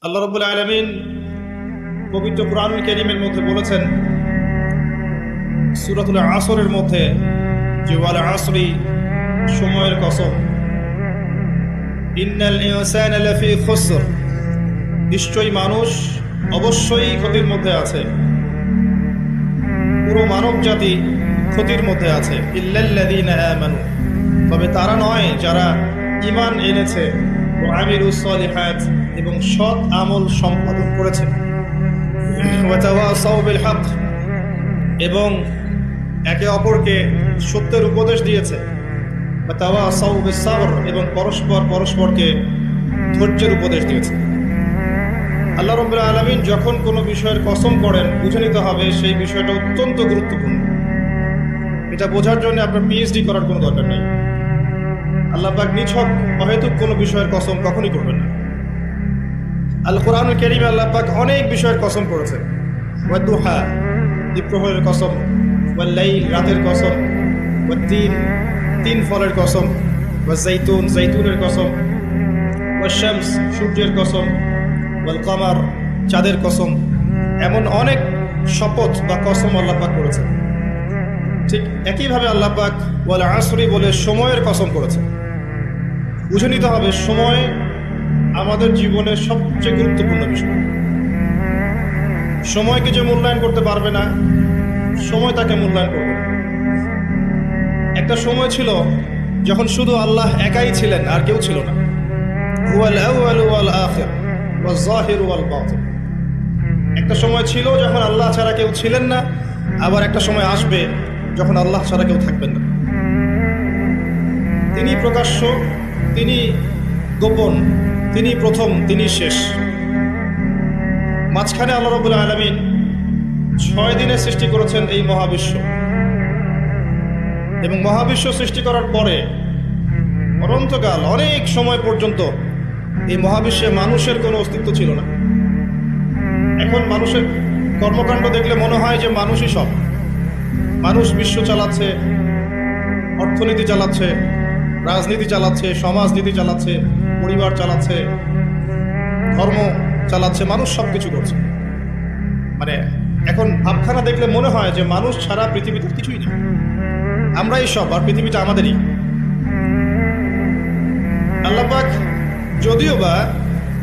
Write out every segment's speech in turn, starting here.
আল্লাহ রাব্বুল আলামিন পবিত্র কুরআনুল কারীমের মধ্যে বলেছেন সূরাতুল আসরের মধ্যে যে ওয়াল আসরি, সময়ের কসম, ইন্নাল ইনসানা লাফি খুসর, নিশ্চয়ই মানুষ অবশ্যই ক্ষতির মধ্যে আছে, পুরো মানব জাতি ক্ষতির মধ্যে আছে। ইল্লাল্লাযীনা আমানু, তবে তারা নয় যারা ঈমান এনেছে, ওয়া আমিলুস সলিহাত, এবং সৎ আমল সম্পাদন করেছে, ওয়া তাওয়াসাউ বিল হক, এবং একে অপরকে সত্যের উপদেশ দিয়েছে, ওয়া তাওয়াসাউ বিস সাবর, এবং পরস্পরকে ধৈর্যের উপদেশ দিয়েছে। আল্লাহ রাব্বুল আলামিন যখন কোনো বিষয়ের কসম করেন, বুঝে নিতে হবে সেই বিষয়টা অত্যন্ত গুরুত্বপূর্ণ। এটা বোঝার জন্য আপনার পিএইচডি করার কোনো দরকার নেই। আল্লাহ পাক নিছক অহেতুক কোনো বিষয়ের কসম কখনই করবেন না। আল কোরআনুল কারীমে আল্লাহ পাক অনেক বিষয়ের কসম করেছেন। ওয়া দুহা, দ্বীপ্রহরের কসম, ওয়াল লাইল, রাতের কসম, ওয়া তিন, তিন ফলের কসম, ওয়া জাইতুন, জাইতুনের কসম, ওয়া শামস, সূর্যের কসম, ওয়াল কমার, চাঁদের কসম। এমন অনেক শপথ বা কসম আল্লাহ পাক করেছেন। ঠিক একইভাবে আল্লাহ পাক ওয়াল আসরি বলে সময়ের কসম করেছেন। বুঝে নিতে হবে সময় আমাদের জীবনের সবচেয়ে গুরুত্বপূর্ণ বিষয়। সময়কে যে মূল্যায়ন করতে পারবে না, সময় তাকে মূল্যায়ন করবে না। একটা সময় ছিল যখন শুধু আল্লাহ একাই ছিলেন, আর কেউ ছিল না। হুয়াল আউয়ালু ওয়াল আখির ওয়াজ যাহিরু ওয়াল বাতিন। একটা সময় ছিল যখন আল্লাহ ছাড়া কেউ ছিলেন না, আবার একটা সময় আসবে যখন আল্লাহ ছাড়া কেউ থাকবেন না। তিনি প্রকাশ্য, তিনি গোপন, তিনি প্রথম, তিনি শেষ। মাঝখানে আল্লাহ রাব্বুল আলামিন 6 দিনে সৃষ্টি করেছেন এই মহাবিশ্ব, এবং মহাবিশ্ব সৃষ্টি করার পরে অনন্তকাল, অনেক সময় পর্যন্ত এই মহাবিশ্বে মানুষের কোনো অস্তিত্ব ছিল না। এখন মানুষের কর্মকাণ্ড দেখলে মনে হয় যে মানুষই সব। মানুষ বিশ্ব চালাচ্ছে, অর্থনীতি চালাচ্ছে, রাজনীতি চালাচ্ছে, সমাজনীতি চালাচ্ছে, পরিবার চালাচ্ছে, ধর্ম চালাচ্ছে, মানুষ সব কিছু করছে। মানে এখন ভাবখানা দেখলে মনে হয় যে মানুষ ছাড়া পৃথিবীতে কিছুই নেই, আমরাই সব, আর পৃথিবীটা আমাদেরই। আল্লাহ পাক যদিও বা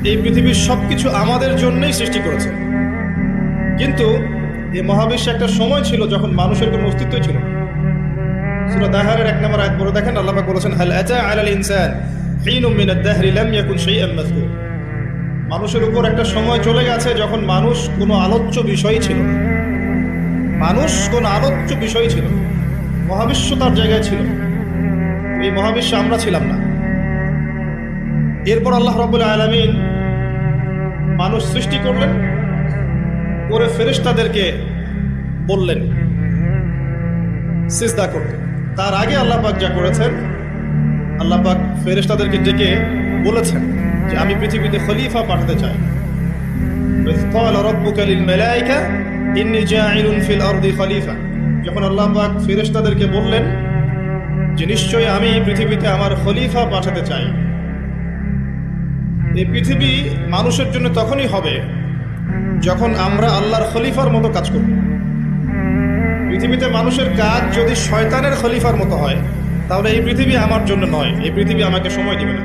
এই পৃথিবীর সব কিছু আমাদের জন্যই সৃষ্টি করেছে, কিন্তু এই মহাবিশ্বে একটা সময় ছিল যখন মানুষের কোনো অস্তিত্বই ছিল না। সূরা দাহরের 1 নম্বর আয়াত পড়ে দেখেন, আল্লাহ পাক বলেছেন, হাল আতা আলাল ইনসান হিনুম মিনাদ দাহরি লাম ইয়াকুন শাইআন মাযকুর। মানুষের উপর একটা সময় চলে গেছে যখন মানুষ কোনো আলোচ্য বিষয়ই ছিল না। মানুষ কোনো আলোচ্য বিষয় ছিল, মহাবিশ্ব তার জায়গায় ছিল, এই মহাবিশ্বে আমরা ছিলাম না। এরপর আল্লাহ রাব্বুল আলামিন মানুষ সৃষ্টি করলেন, করে ফেরেশতাদেরকে বললেন সিজদা করতে। তার আগে আল্লাহ পাক যা করেছেন, আল্লাহ পাক ফেরেশতাদেরকে ডেকে বলেছেন যে আমি পৃথিবীতে খলিফা পাঠাতে চাই। ইয ক্বালা রাব্বুকা লিল মালায়েকা ইন্নী জাঈলুন ফিল আরদি খলিফা। যখন আল্লাহ পাক ফেরেশতাদেরকে বললেন যে নিশ্চয়ই আমি পৃথিবীতে আমার খলিফা পাঠাতে চাই। এই পৃথিবী মানুষের জন্য তখনই হবে যখন আমরা আল্লাহর খলিফার মতো কাজ করব। পৃথিবীতে মানুষের কাজ যদি শয়তানের খলিফার মতো হয়, তাহলে এই পৃথিবী আমার জন্য নয়, এই পৃথিবী আমাকে সময় দিবে না।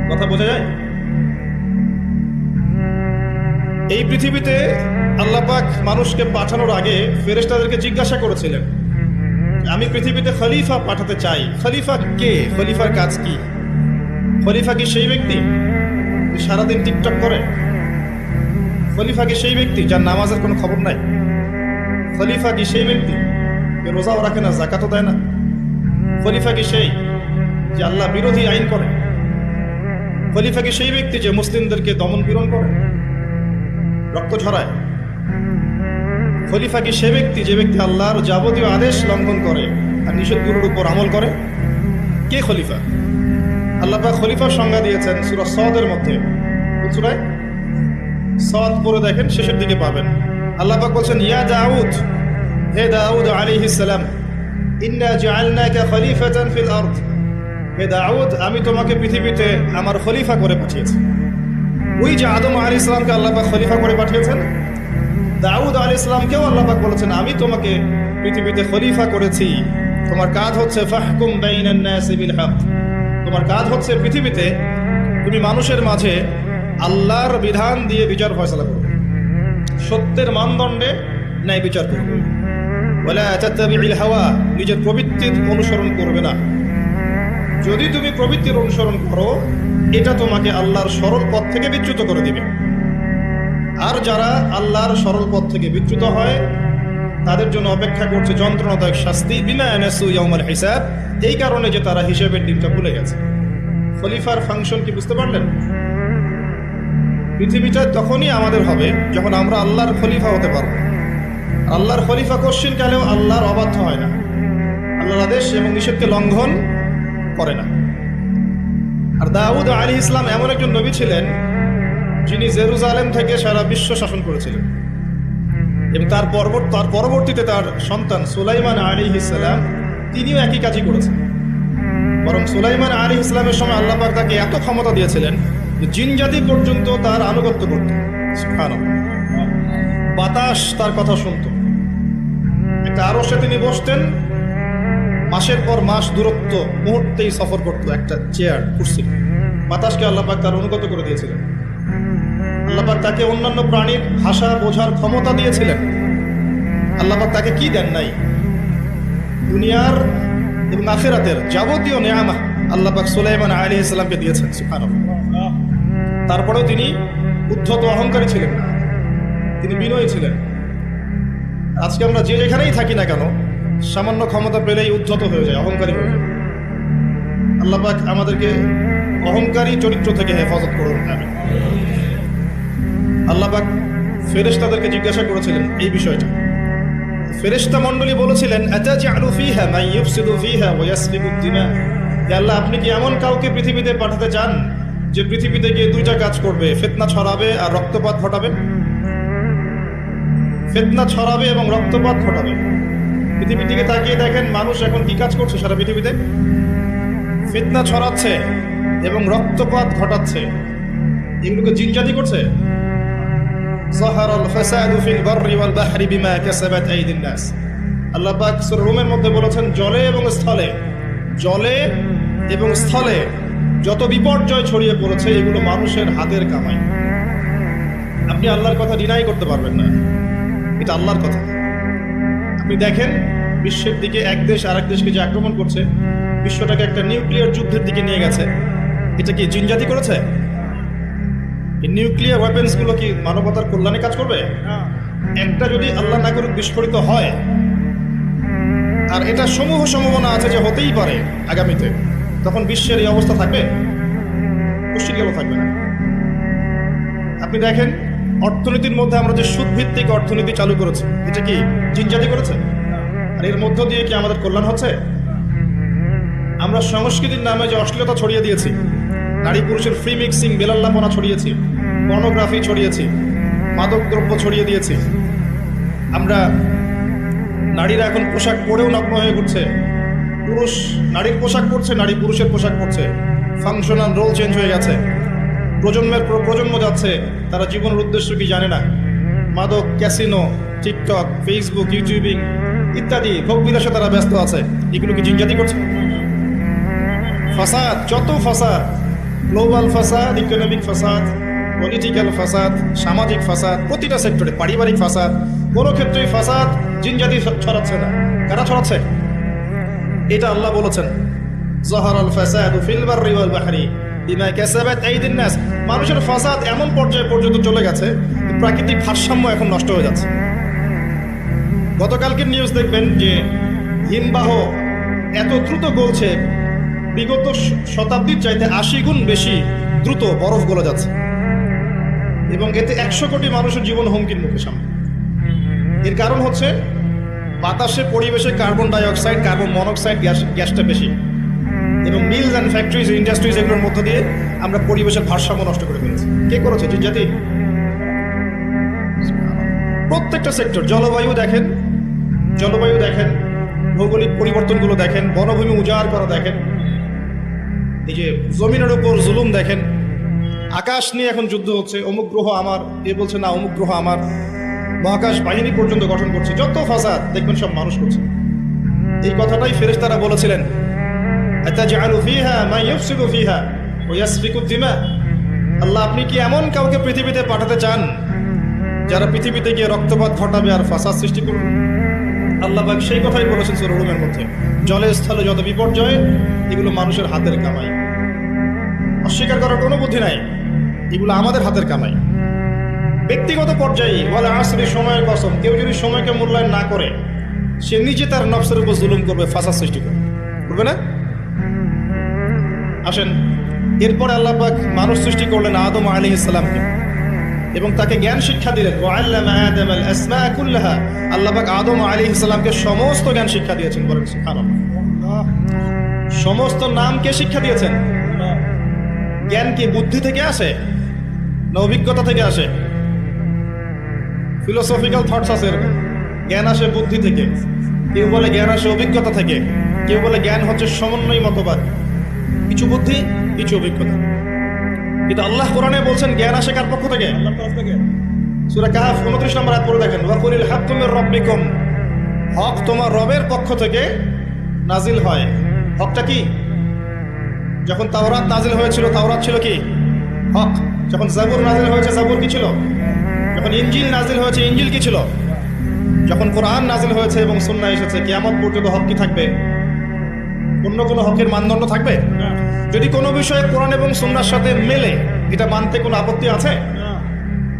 কথা বোঝা যায়? এই পৃথিবীতে আল্লাহ পাক মানুষকে পাঠানোর আগে ফেরেশতাদেরকে জিজ্ঞাসা করেছিলেন, আমি পৃথিবীতে খলিফা পাঠাতে চাই। খলিফা কে? খলিফার কাজ কি? খলিফা কি সেই ব্যক্তি যে সারাদিন টিকটক করে? খলিফা কি সেই ব্যক্তি যার নামাজের কোনো খবর নাই? খলিফা কি সেই ব্যক্তি যে রোজাও রাখে না, যাকাতও দেয় না? খলিফা কি সেই যে আল্লাহ বিরোধী আইন করে? খলিফা কি সেই ব্যক্তি যে মুসলিমদেরকে দমন পীড়ন করে, রক্ত ঝরায়? খলিফা কি সে ব্যক্তি যে ব্যক্তি আল্লাহর যাবতীয় আদেশ লঙ্ঘন করে আর নিষেধগুলোর উপর আমল করে? কে খলিফা? আল্লাহ পাক খলিফার সংজ্ঞা দিয়েছেন সূরা সদের মধ্যে। সূরায় সদ পড়ে দেখেন, শেষের দিকে পাবেন। আল্লাহ পাক বলছেন, ইয়া দাউদ, হে দাউদ আলাইহিস সালাম, ইন্না জাআলনাকা খলিফাতান ফিল আরদ। হে দাউদ, আমি তোমাকে পৃথিবীতে আমার খলিফা করে পাঠিয়েছি। ওই যে আদম আলাইহিস সালামকে আল্লাহ পাক খলিফা করে পাঠিয়েছেন, দাউদ আলাইহিস সালামকেও আল্লাহ পাক বলেছেন আমি তোমাকে পৃথিবীতে খলিফা করেছি, তোমার কাজ হচ্ছে ফাহকুম বাইনান নাসি বিল হক, তোমার কাজ হচ্ছে পৃথিবীতে তুমি মানুষের মাঝে আল্লাহর বিধান দিয়ে বিচার ফয়সালা করবে, সত্যের মানদণ্ডে ন্যায় বিচার করবে। ওয়ালা তাত্তাবিউল হাওয়া, নিজের প্রবৃত্তির অনুসরণ করবে না। যদি তুমি প্রবৃত্তির অনুসরণ করো এটা তোমাকে আল্লাহর সরল পথ থেকে বিচ্যুত করে দিবে। আর যারা আল্লাহর সরল পথ থেকে বিচ্যুত হয় তাদের জন্য অপেক্ষা করছে যন্ত্রণাদায়ক শাস্তি, বিমা নাসু ইয়াউমাল হিসাব, এই কারণে যে তারা হিসাবের দিনটা ভুলে গেছে। খলিফার ফাংশন কি বুঝতে পারলেন? পৃথিবীটা তখনই আমাদের হবে যখন আমরা আল্লাহর খলিফা হতে পারবো। আল্লাহর খলিফা কোশ্চিন কালেও আল্লাহর অবাধ্য হয় না, আল্লাহর আদেশ এবং নিষেধকে লঙ্ঘন করে না। আর দাউদ আলাইহিস ইসলাম এমন একজন নবী ছিলেন যিনি জেরুজালেম থেকে সারা বিশ্ব শাসন করেছিলেন, এবং তার পরবর্তীতে তার সন্তান সুলাইমান আলাইহিস সালাম তিনিও একই কাজই করেছেন। বরং সুলাইমান আলাইহিস সালামের সময় আল্লাহ পাক তাকে এত ক্ষমতা দিয়েছিলেন যে জিন জাতি পর্যন্ত তার আনুগত্য করত। সুবহানাল্লাহ। বাতাস তার কথা শুনত। একটা আরশে তিনি বসতেন, মাসের পর মাস দূরত্ব মুহূর্তেই সফর করতো একটা চেয়ার কুরসি। বাতাসকে আল্লাহ পাক তার অনুগত করে দিয়েছিলেন। আল্লাহ পাক তাকে অন্যান্য প্রাণীর ভাষা বোঝার ক্ষমতা দিয়েছিলেন। আল্লাহ পাক তাকে কি দেন নাই? দুনিয়ার এবং আখিরাতের যাবতীয় নেয়ামত আল্লাহ পাক সুলাইমান আলাইহিস সালামকে দিয়েছেন। সুবহানাল্লাহ। তারপরেও তিনি উদ্ধত অহংকারী ছিলেন না, তিনি বিনয়ী ছিলেন। আজকে আমরা যে যেখানেই থাকি না কেন সামান্য ক্ষমতা পেলেই উদ্ধত হয়ে যায়, অহংকারী হয়ে যায়। আল্লাহ পাক আমাদেরকে অহংকারী চরিত্র থেকে হেফাজত করুন। আমিন। আল্লাহ পাক ফেরেশতাদেরকে জিজ্ঞাসা করেছিলেন এই বিষয়টা। ফেরেশতা মণ্ডলী বলেছিলেন আতাজআলু ফীহা মান ইউফসিদু ফীহা ওয়া ইয়াসফিকু দিমা, হে আল্লাহ আপনি কি এমন কাউকে পৃথিবীতে পাঠাতে চান যে পৃথিবীতে গিয়ে দুইটা কাজ করবে, ফিতনা ছড়াবে আর রক্তপাত ঘটাবে? ফিতনা ছড়াবে এবং রক্তপাত ঘটাবে। পৃথিবীর দিকে তাকিয়ে দেখেন মানুষ এখন কি কাজ করছে সারা পৃথিবীতে? ফিতনা ছড়াচ্ছে এবং রক্তপাত ঘটাচ্ছে। এগুলোকে জিনজাতি করছে। যাহারাল ফাসাদু ফিল বাররি ওয়াল বাহরি বিমা কাসাবাত আইদিন নাস। আল্লাহ পাক সূরা রুমের মধ্যে বলেছেন জলে এবং স্থলে যত বিপর্যয় ছড়িয়ে পড়েছে এগুলো মানুষের হাতের কামাই। আপনি আল্লাহর কথা ডিনাই করতে পারবেন না, এটা আল্লাহর কথা। আপনি দেখেন বিশ্বের দিকে এক দেশ আরেক দেশকে যে আক্রমণ করছে, বিশ্বটাকে একটা নিউক্লিয়ার যুদ্ধের দিকে নিয়ে গেছে, এটা কি জিনজাতি করেছে? এই নিউক্লিয়ার ওয়েপেন্স গুলো কি মানবতার কল্যাণে কাজ করবে? একটা যদি আল্লাহ না করুক বিস্ফোরিত হয়, আর এটা সমূহ সম্ভাবনা আছে যে হতেই পারে আগামীতে, তখন বিশ্বের এই অবস্থা থাকবে? নিশ্চিত কেন থাকবে না। আপনি দেখেন অর্থনীতির মধ্যে আমরা যে সুদভিত্তিক অর্থনীতি চালু করেছি, এটা কি জিনজাতি করেছে? আর এর মধ্য দিয়ে কি আমাদের কল্যাণ হচ্ছে? আমরা সংস্কৃতির নামে যে অশ্লীলতা ছড়িয়ে দিয়েছি, নারী পুরুষের ফ্রি মিক্সিং বেলাল্লাপনা ছড়িয়েছি, পর্নোগ্রাফি ছড়িয়েছি, মাদক দ্রব্য ছড়িয়ে দিয়েছি। আমরা নারীরা এখন পোশাক পরেও নগ্ন হয়ে ঘুরছে, পুরুষ নারীর পোশাক পরছে, নারী পুরুষের পোশাক পরছে, ফাংশনাল রোল চেঞ্জ হয়ে গেছে। প্রজন্মের পর প্রজন্ম যাচ্ছে, তারা জীবনের উদ্দেশ্য কি জানে না। মাদক, ক্যাসিনো, টিকটক, ফেসবুক, ইউটিউবিং ইত্যাদি ভোগ বিলাসে তারা ব্যস্ত আছে। এগুলো কি জিনজাতি করছে? ফাসাদ, যত ফাসাদ, গ্লোবাল ফাসাদ, ইকোনমিক ফাসাদ, পলিটিক্যাল ফাসাদ, সামাজিক ফাসাদ, প্রতিটা সেক্টরে পারিবারিক ফাসাদ, কোনো ক্ষেত্রেই ফাসাদ জিনজাতি ছড়াচ্ছে না। কারা ছড়াচ্ছে? এটা আল্লাহ বলেছেন যাহারাল ফাসাদু ফিল বাররি ওয়াল বাহরি বিমা কাসাবাত আইদিন নাস। মানুষের ফাসাদ এমন পর্যায়ে পর্যন্ত চলে গেছে প্রাকৃতিক ভারসাম্য এখন নষ্ট হয়ে যাচ্ছে। গতকালকের নিউজ দেখবেন যে হিমবাহ এত দ্রুত গলছে, বিগত শতাব্দীর চাইতে 80 গুণ বেশি দ্রুত বরফ গলে যাচ্ছে, এবং এতে 100 কোটি মানুষের জীবন হুমকির মুখে সামনে। এর কারণ হচ্ছে বাতাসে পরিবেশে carbon die oxide, carbon monoxide গ্যাসটা বেশি, এবং মিলস অ্যান্ড ফ্যাক্টরিজ, ইন্ডাস্ট্রিজ এগুলোর মধ্য দিয়ে আমরা পরিবেশের ভারসাম্য নষ্ট করে ফেলেছি। কে করেছে? জিনজাতি। প্রত্যেকটা সেক্টর, জলবায়ু দেখেন, ভৌগোলিক পরিবর্তনগুলো দেখেন, বনভূমি উজাড় করা দেখেন, এই যে জমিনের উপর জুলুম দেখেন, আকাশ নিয়ে এখন যুদ্ধ হচ্ছে, অমুক গ্রহ আমার, এ বলছে না অমুক গ্রহ আমার, মহাকাশ বাহিনী পর্যন্ত গঠন করছে, যত ফাসাদ দেখবেন সব মানুষ করছে। এই কথাটাই ফেরেশতারা বলেছিলেন, আতাজআলু ফীহা মা ইউফসিদু ফীহা ওয়া ইয়াসফিকু দিমা। আল্লাহ, আপনি কি এমন কাউকে পৃথিবীতে পাঠাতে চান যারা পৃথিবীতে গিয়ে রক্তপাত ঘটাবে আর ফাসাদ সৃষ্টি করবে? আল্লাহ পাক সেই কথাই বলেছেন সূরা রুমের মধ্যে, জলে স্থলে যত বিপর্যয় এগুলো মানুষের হাতের কামাই। অস্বীকার করার কোনো বুদ্ধি নাই, এগুলো আমাদের হাতের কামাই। ব্যক্তিগত পর্যায়ে ওয়াল আসরি, সময়ের কসম, কেউ যদি সময়কে মূল্যায়ন না করে সে নিজে তার নফসের উপর জুলুম করবে, ফাসাদ সৃষ্টি করবে না? আসেন, এরপরে আল্লাহ পাক মানুষ সৃষ্টি করলেন আদম আলাইহিস সালামকে এবং তাকে জ্ঞান শিক্ষা দিলেন। ওয়াআল্লামা আদম আল আসমা কুল্লাহা, আল্লাহ পাক আদম আলাইহিস সালামকে সমস্ত জ্ঞান শিক্ষা দিয়েছেন। বলেন সুবহানাল্লাহ। সমস্ত নাম কে শিক্ষা দিয়েছেন? জ্ঞান কি বুদ্ধি থেকে আসে না অভিজ্ঞতা থেকে আসে? ফিলোসফিক্যাল থটস আছে এরকম, জ্ঞান আসে বুদ্ধি থেকে, কেউ বলে জ্ঞান আসে অভিজ্ঞতা থেকে, কেউ বলে জ্ঞান হচ্ছে সমন্বয় মতবাদ, কিছু বুদ্ধি কিছু অভিজ্ঞতা। কিন্তু আল্লাহ কোরআনে বলছেন জ্ঞান আসে কার পক্ষ থেকে? আল্লাহর তরফ থেকে। সূরা কাহফ 29 নম্বর আয়াত পড়ে দেখেন, ওয়া কুলিল হাক্কু মির রাব্বিকুম, হক তোমার রবের পক্ষ থেকে নাজিল হয়। হকটা কি? যখন তাওরাত নাজিল হয়েছিল, তাওরাত ছিল কি? হক। যখন জাবুর নাজিল হয়েছে, জাবুর কি ছিল? যখন ইনজিল নাজিল হয়েছে, ইনজিল কি ছিল? যখন কোরআন নাজিল হয়েছে এবং সুন্নাহ এসেছে, কিয়ামত পর্যন্ত হক কি থাকবে? অন্য কোনো হকের মানদণ্ড থাকবে? যদি কোনো বিষয়ে কোরআন এবং সুন্নাহর সাথে মেলে, এটা মানতে কোনো আপত্তি আছে?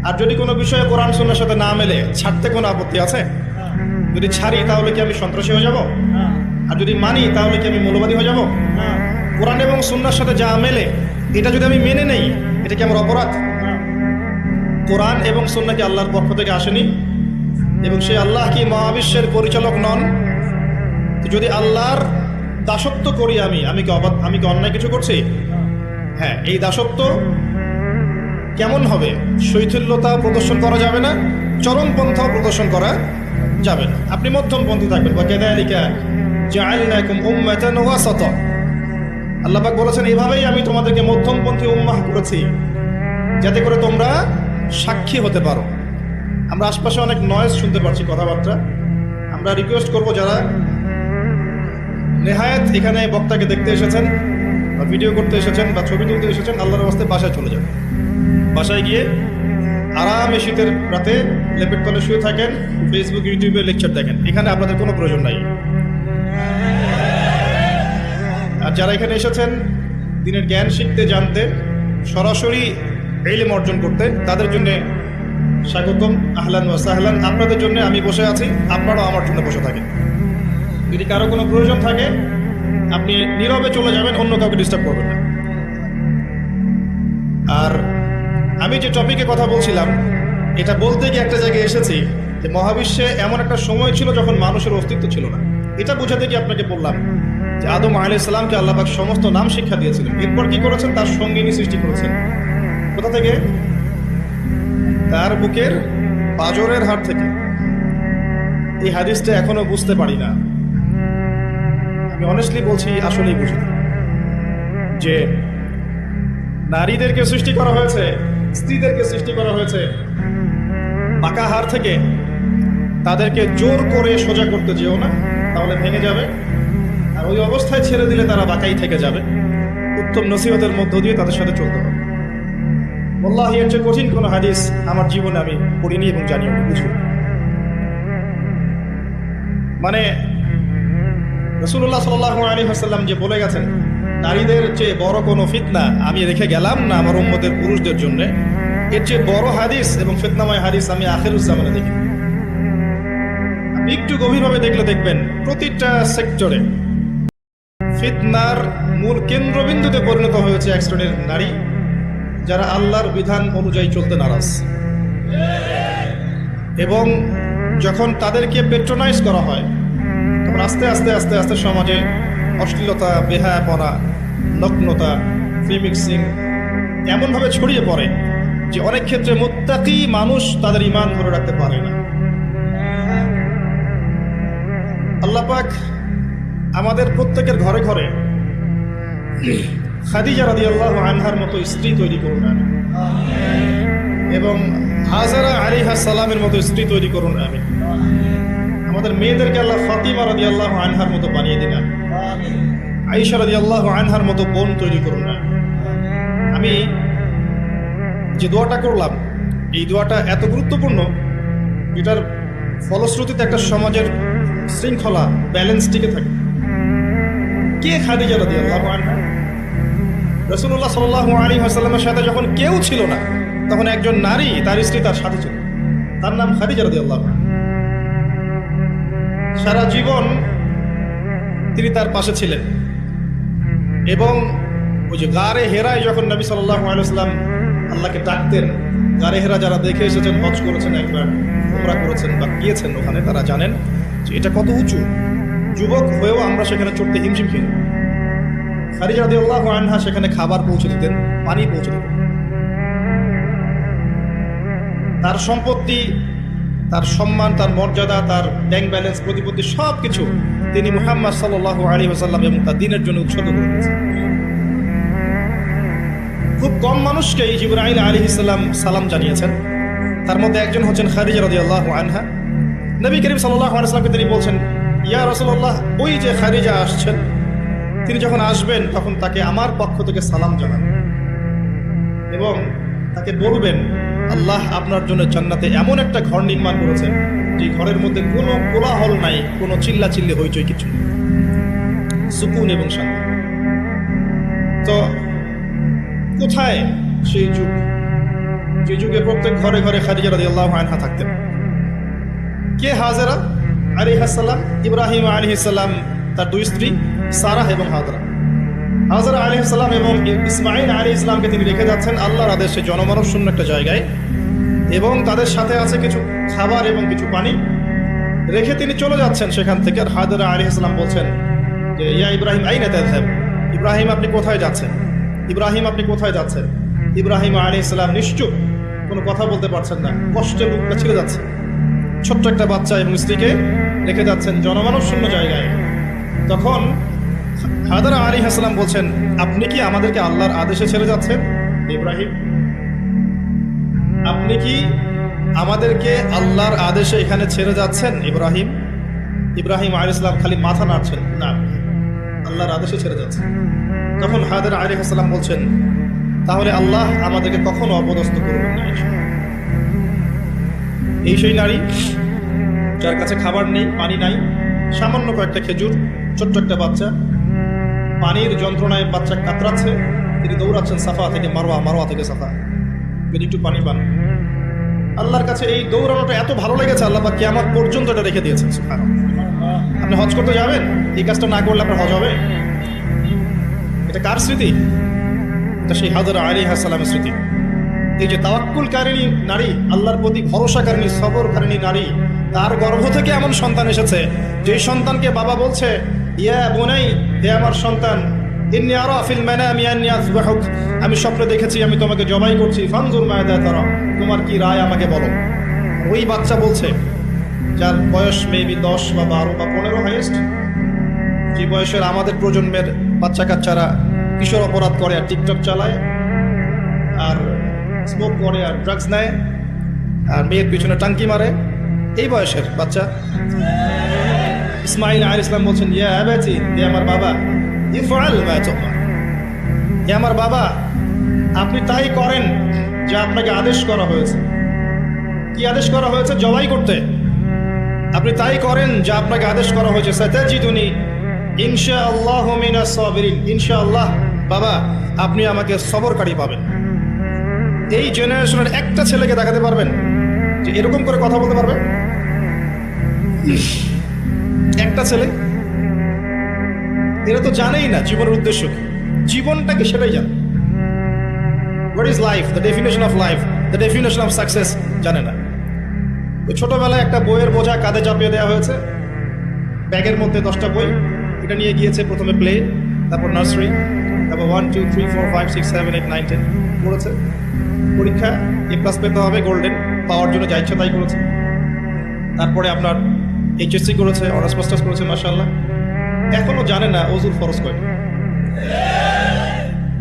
আর যদি কোনো বিষয়ে কোরআন সুন্নাহর সাথে না মেলে, ছাড়তে কোনো আপত্তি আছে? যদি ছাড়ি তাহলে কি আমি সন্ত্রাসী হয়ে যাব? আর যদি মানি তাহলে কি আমি মৌলবাদী হয়ে যাব? কোরআন এবং সুন্নাহর সাথে যা মেলে এটা যদি আমি মেনে নেই, এটা কি আমার অপরাধ? কোরআন এবং সুন্নাহ কি আল্লাহর পক্ষ থেকে আসেনি? এবং সেই আল্লাহ কি মহাবিশ্বের পরিচালক নন? তো যদি আল্লাহর দাসত্ব করি আমি কি অন্যায় কিছু করছি? হ্যাঁ, এই দাসত্ব কেমন হবে? শৈথিল্যতা প্রদর্শন করা যাবে না, চরমপন্থাও প্রদর্শন করা যাবে না। আপনি মধ্যমপন্থী থাকবেন। ওয়া কাযালিকা জাআলনাকুম উম্মাতান ওয়াসাতা, আল্লাহ পাক বলেছেন এভাবেই আমি তোমাদেরকে মধ্যমপন্থী উম্মাহ করেছি, যাতে করে তোমরা সাক্ষী হতে পারো। আমরা আশপাশে অনেক নয়েজ শুনতে পাচ্ছি, কথাবার্তা। আমরা রিকোয়েস্ট করব, যারা নেহায়েত এখানে বক্তাকে দেখতে এসেছেন বা ভিডিও করতে এসেছেন বা ছবি তুলতে এসেছেন, আল্লাহর রাস্তে বাসায় চলে যান। বাসায় গিয়ে আরামে শীতের রাতে লেপের তলে শুয়ে থাকেন, ফেসবুক ইউটিউবে লেকচার দেখেন। এখানে আপনাদের কোনো প্রয়োজন নাই। আর যারা এখানে এসেছেন দিনের জ্ঞান শিখতে, জানতে, সরাসরি ইলম অর্জন করতে, তাদের জন্য স্বাগতম, আহলান ওয়া সাহলান। আপনাদের জন্য আমি বসে আছি, আপনারাও আমার জন্য বসে থাকেন। যদি কারো কোনো প্রয়োজন থাকে আপনি নীরবে চলে যাবেন, অন্য কাউকে ডিস্টার্ব করবেন না। আর আমি যে টপিকে কথা বলছিলাম, এটা বলতে গিয়ে একটা জায়গায় এসেছি যে মহাবিশ্বে এমন একটা সময় ছিল যখন মানুষের অস্তিত্ব ছিল না। এটা বোঝাতে গিয়ে আপনাকে বললাম যে আদম আলাইহিস সালামকে আল্লাহ পাক সমস্ত নাম শিক্ষা দিয়েছিলেন। এরপর কি করেছেন? তার সঙ্গিনী সৃষ্টি করেছেন। কোথা থেকে? তার বুকের পাঁজরের হাড় থেকে। এই হাদিসটা এখনো বুঝতে পারি না। আমি অনেস্টলি বলছি, আসলেই বুঝি না যে নারীদেরকে সৃষ্টি করা হয়েছে, স্ত্রীদেরকে সৃষ্টি করা হয়েছে পাকা হাড় থেকে। তাদেরকে জোর করে সোজা করতে যেও না, তাহলে ভেঙে যাবে। আর ওই অবস্থায় ছেড়ে দিলে তারা বাঁকাই থেকে যাবে। উত্তম নসিহতের মধ্য দিয়ে তাদের সাথে চলতে হবে। ওয়াল্লাহি, এর চেয়ে কঠিন কোনো হাদিস আমার জীবনে আমি পড়িনি এবং জানিও না, বুঝি। মানে রাসূলুল্লাহ সাল্লাল্লাহু আলাইহি ওয়াসাল্লাম যে বলে গেছেন, নারীদের চেয়ে বড় কোনো ফিতনা আমি রেখে গেলাম না আমার উম্মতের পুরুষদের জন্য। এর চেয়ে বড় হাদিস এবং ফিতনাময় হাদিস আমি আখিরুজ জামানে দেখি। আপনি একটু গভীরভাবে দেখলে দেখবেন প্রতিটা সেক্টরে ফিতনার মূল কেন্দ্রবিন্দুতে পরিণত হয়েছে এক শ্রেণীর নারী, যারা আল্লাহর বিধান অনুযায়ী চলতে নারাজ। এবং যখন তাদেরকে পেট্রোনাইজ করা হয়, তখন আস্তে আস্তে আস্তে আস্তে সমাজে অশ্লীলতা, বেহায়াপনা, নগ্নতা, ফ্রি মিক্সিং এমনভাবে ছড়িয়ে পড়ে যে অনেক ক্ষেত্রে মুত্তাকি মানুষ তাদের ঈমান ধরে রাখতে পারে না। আল্লাহ পাক আমাদের প্রত্যেকের ঘরে ঘরে খাদিজা রাদিয়াল্লাহু আনহার মতো স্ত্রী তৈরি করুন। এবং হাজারা আলাইহিস সালামের মতো স্ত্রী তৈরি করুন আমিন। আমাদের মেয়েদেরকে আল্লাহ ফাতিমা রাদিয়াল্লাহু আনহার মতো বানিয়ে দিন, আয়েশা রাদিয়াল্লাহু আনহার মতো বোন তৈরি করুন না। আমি যে দোয়াটা করলাম, এই দোয়াটা এত গুরুত্বপূর্ণ, এটার ফলশ্রুতিতে একটা সমাজের শৃঙ্খলা, ব্যালেন্স টিকে থাকে। কে খাদিজা রাদিয়াল্লাহু আনহা? রাসূলুল্লাহ সাল্লাল্লাহু আলাইহি ওয়াসাল্লামের সাথে যখন কেউ ছিল না, তখন একজন নারী, তার স্ত্রী তার সাথে ছিল, তার নাম খাদিজা রাদিয়াল্লাহু আনহা। সারা জীবন তিনি তার পাশে ছিলেন। এবং ওই যে গারে হেরায় যখন নবী সাল্লাল্লাহু আলাইহি ওয়াসাল্লাম আল্লাহকে ডাকতেন, গারে হেরা যারা দেখে এসেছেন, হজ করেছেন, একবার উমরা করেছেন বা গিয়েছেন ওখানে, তারা জানেন যে এটা কত উঁচু। যুবক হয়েও আমরা সেখানে চড়তে হিমশিম খেয়ে, খাদিজা রাদিয়াল্লাহু আনহা সেখানে খাবার পৌঁছে দিতেন, পানি পৌঁছে দিতেন। তার সম্পত্তি, তার সম্মান, তার মর্যাদা, তার ব্যাংক ব্যালেন্স, প্রতিপত্তি সব কিছু তিনি মুহাম্মদ সাল্লাল্লাহু আলাইহি ওয়াসাল্লাম এবং তার দ্বীনের জন্য উৎসর্গ করে দিয়েছেন। খুব কম মানুষকেই জিবরাইল আলাইহিস সালাম সালাম জানিয়েছেন, তার মধ্যে একজন হচ্ছেন খাদিজা রাদিয়াল্লাহু আনহা। নবী করিম সাল্লাল্লাহু আলাইহি ওয়াসাল্লামকে তিনি বলছেন, ইয়া রাসূলুল্লাহ, ওই যে খাদিজা আসছেন, তিনি যখন আসবেন তখন তাকে আমার পক্ষ থেকে সালাম জানান এবং তাকে বলবেন, আল্লাহ আপনার জন্য জান্নাতে এমন একটা ঘর নির্মাণ করেছেন যে ঘরের মধ্যে কোনো কোলাহল নাই, কোনো চিল্লা চিল্লি হইচই কিছু নেই, সুকুন এবং শান্তি। তো কোথায় সেই যুগ, যে যুগে প্রত্যেক ঘরে ঘরে খাদিজা রাদিয়াল্লাহু আনহা থাকতেন? কে হাজেরা আলাইহিস সালাম? ইব্রাহিম আলাইহিস সালাম তার দুই স্ত্রী সারাহ এবং হাজরা। হাজরা আলাইহিস সালাম এবং ইসমাঈল আলাইহিস সালামকে তিনি রেখে যাচ্ছেন আল্লাহর আদেশে জনমানব শূন্য একটা জায়গায়, এবং তাদের সাথে আছে কিছু খাবার এবং কিছু পানি, রেখে তিনি চলে যাচ্ছেন সেখান থেকে। আর হাজরা আলাইহিস সালাম বলছেন যে, ইয়া ইব্রাহিম আইনা তাযহাব, ইব্রাহিম আপনি কোথায় যাচ্ছেন? ইব্রাহিম আপনি কোথায় যাচ্ছেন? ইব্রাহিম আলাইহিস সালাম নিশ্চুপ, কোনো কথা বলতে পারছেন না, কষ্টে বুকটা ছিঁড়ে যাচ্ছে। ছোট্ট একটা বাচ্চা এবং স্ত্রীকে রেখে যাচ্ছেন জনমানব শূন্য জায়গায়। তখন হাজরা আলাইহিস সালাম বলছেন, আপনি কি আমাদেরকে আল্লাহর আদেশে ছেড়ে যাচ্ছেন ইব্রাহিম? আপনি কি আমাদেরকে আল্লাহর আদেশে এখানে ছেড়ে যাচ্ছেন ইব্রাহিম? ইব্রাহিম আলাইহিস সালাম খালি মাথা নাড়ছেন, না, আল্লাহর আদেশে ছেড়ে যাচ্ছেন। তখন হাজরা আলাইহিস সালাম বলছেন, তাহলে আল্লাহ আমাদেরকে কখনো অপদস্থ করবেন না। এই সেই নারী যার কাছে খাবার নেই, পানি নাই, সামান্য কয়েকটা খেজুর, ছোট্ট একটা বাচ্চা, পানির যন্ত্রণায় বাচ্চা কাতরাচ্ছে, তিনি দৌড়াচ্ছেন সাফা থেকে মারওয়া, মারওয়া থেকে সাফা, তিনি একটু পানি পান। আল্লাহর কাছে এই দৌড়ানোটা এত ভালো লেগেছে, আল্লাহ পাক কিয়ামত পর্যন্ত এটা রেখে দিয়েছেন। সুবহানাল্লাহ। আপনি হজ করতে যাবেন, এই কাজটা না করলে আপনার হজ হবে? এটা কার স্মৃতি? এটা সেই হাজরা আলাইহিস সালামের স্মৃতি। এই যে তাওয়াক্কুলকারিণী নারী, আল্লাহর প্রতি ভরসাকারিণী, সবরকারিণী নারী, তার গর্ভ থেকে এমন সন্তান এসেছে যে সন্তানকে বাবা বলছে, ইয়া বুনাই, হে আমার সন্তান, ইন্নী আরা ফিল মানামি আন্নী আযবাহুক, আমি স্বপ্নে দেখেছি আমি তোমাকে জবাই করছি, ফানজুর মাযা তারা, তোমার কি রায় আমাকে বলো। ওই বাচ্চা বলছে, যার বয়স মেবি 10 বা 12 বা 15 হাইয়েস্ট, যে বয়সের আমাদের প্রজন্মের বাচ্চা কাচ্চারা কিশোর অপরাধ করে আর টিকটক চালায় আর স্মোক করে আর ড্রাগস নেয় আর মেয়ের পিছনে টাঙ্কি মারে, এই বয়সের বাচ্চা। ইসমাঈল আলাইহিস সালাম বলছেন, ইয়া আবাতি, হে আমার বাবা, ইফআল মা তু'মার, হে আমার বাবা, আপনি তাই করেন যা আপনাকে আদেশ করা হয়েছে। কি আদেশ করা হয়েছে? জবাই করতে। আপনি তাই করেন যা আপনাকে আদেশ করা হয়েছে। সাতাজিদুনি ইনশাআল্লাহু মিনাস সাবিরিন, ইনশাআল্লাহ বাবা আপনি আমাকে সবরকারী পাবেন। এই জেনারেশনের একটা ছেলেকে দেখাতে পারবেন যে এরকম করে কথা বলতে পারবে? একটা ছেলে? এরা তো জানেই না জীবনের উদ্দেশ্য কি, জীবনটা কি সেটাই জানে। What is life, the definition of life, the definition of success জানে না। ওই ছোটবেলায় একটা বইয়ের বোঝা কাঁধে চাপিয়ে দেওয়া হয়েছে, ব্যাগের মধ্যে 10টা বই, এটা নিয়ে গিয়েছে প্রথমে প্লে, তারপর নার্সারি, তারপর 1 2 3 4 5 6 7 8 9 10 পড়েছে। পরীক্ষা A+ পেতে হবে, গোল্ডেন, পাওয়ার জন্য যা ইচ্ছা তাই করেছে। তারপরে আপনার HSC করেছে, অনার্স মাস্টার্স করেছে, মাশাআল্লাহ। এখনো জানে না ওযুর ফরজ কয়টা,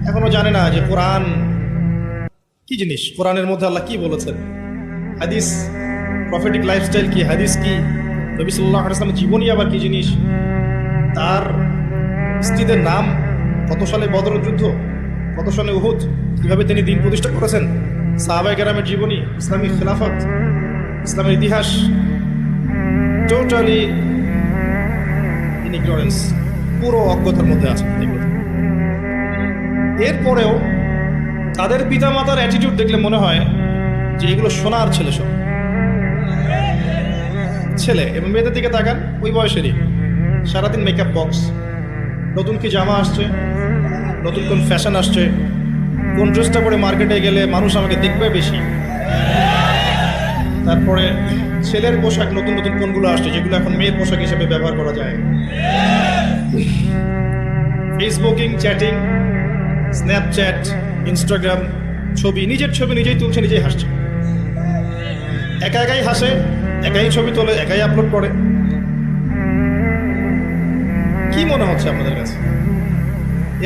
এখনো জানে না যে কোরআন কি জিনিস? কোরআনের মধ্যে আল্লাহ কি বলেছেন, হাদিস, প্রফেটিক লাইফস্টাইল কি, হাদিস কি, নবী সাল্লাল্লাহু আলাইহি ওয়াসাল্লামের জীবনী আবার কি জিনিস, তার স্ত্রীদের নাম, কত সালে বদর যুদ্ধ, কত সালে উহুদ, কিভাবে তিনি দিন প্রতিষ্ঠা করেছেন, সাহাবায়ে কেরামের জীবনী, ইসলামী খেলাফত, ইসলামের ইতিহাস, টোটালি ইন ইগনোরেন্স, পুরো অজ্ঞতার মধ্যে আছে এগুলো। এরপরেও তাদের পিতামাতার অ্যাটিটিউড দেখলে মনে হয় যে এগুলো সোনার ছেলে, সব ছেলে। এবং মেয়েদের দিকে তাকান, ওই বয়সেরই, সারাদিন মেকআপ বক্স, নতুন কি জামা আসছে, নতুন কোন ফ্যাশন আসছে, কোন ড্রেসটা পরে মার্কেটে গেলে মানুষ আমাকে দেখবে বেশি, তারপরে ছেলের পোশাক নতুন নতুন কোনগুলো আসছে যেগুলো এখন মেয়ের পোশাক হিসেবে ব্যবহার করা যায়, ফেসবুকিং, চ্যাটিং, স্ন্যাপচ্যাট, ইনস্টাগ্রাম, ছবি, নিজের ছবি নিজেই তুলছে, নিজেই হাসছে, একা একাই হাসে, একাই ছবি তোলে, একাই আপলোড করে। কি মনে হচ্ছে আপনাদের কাছে?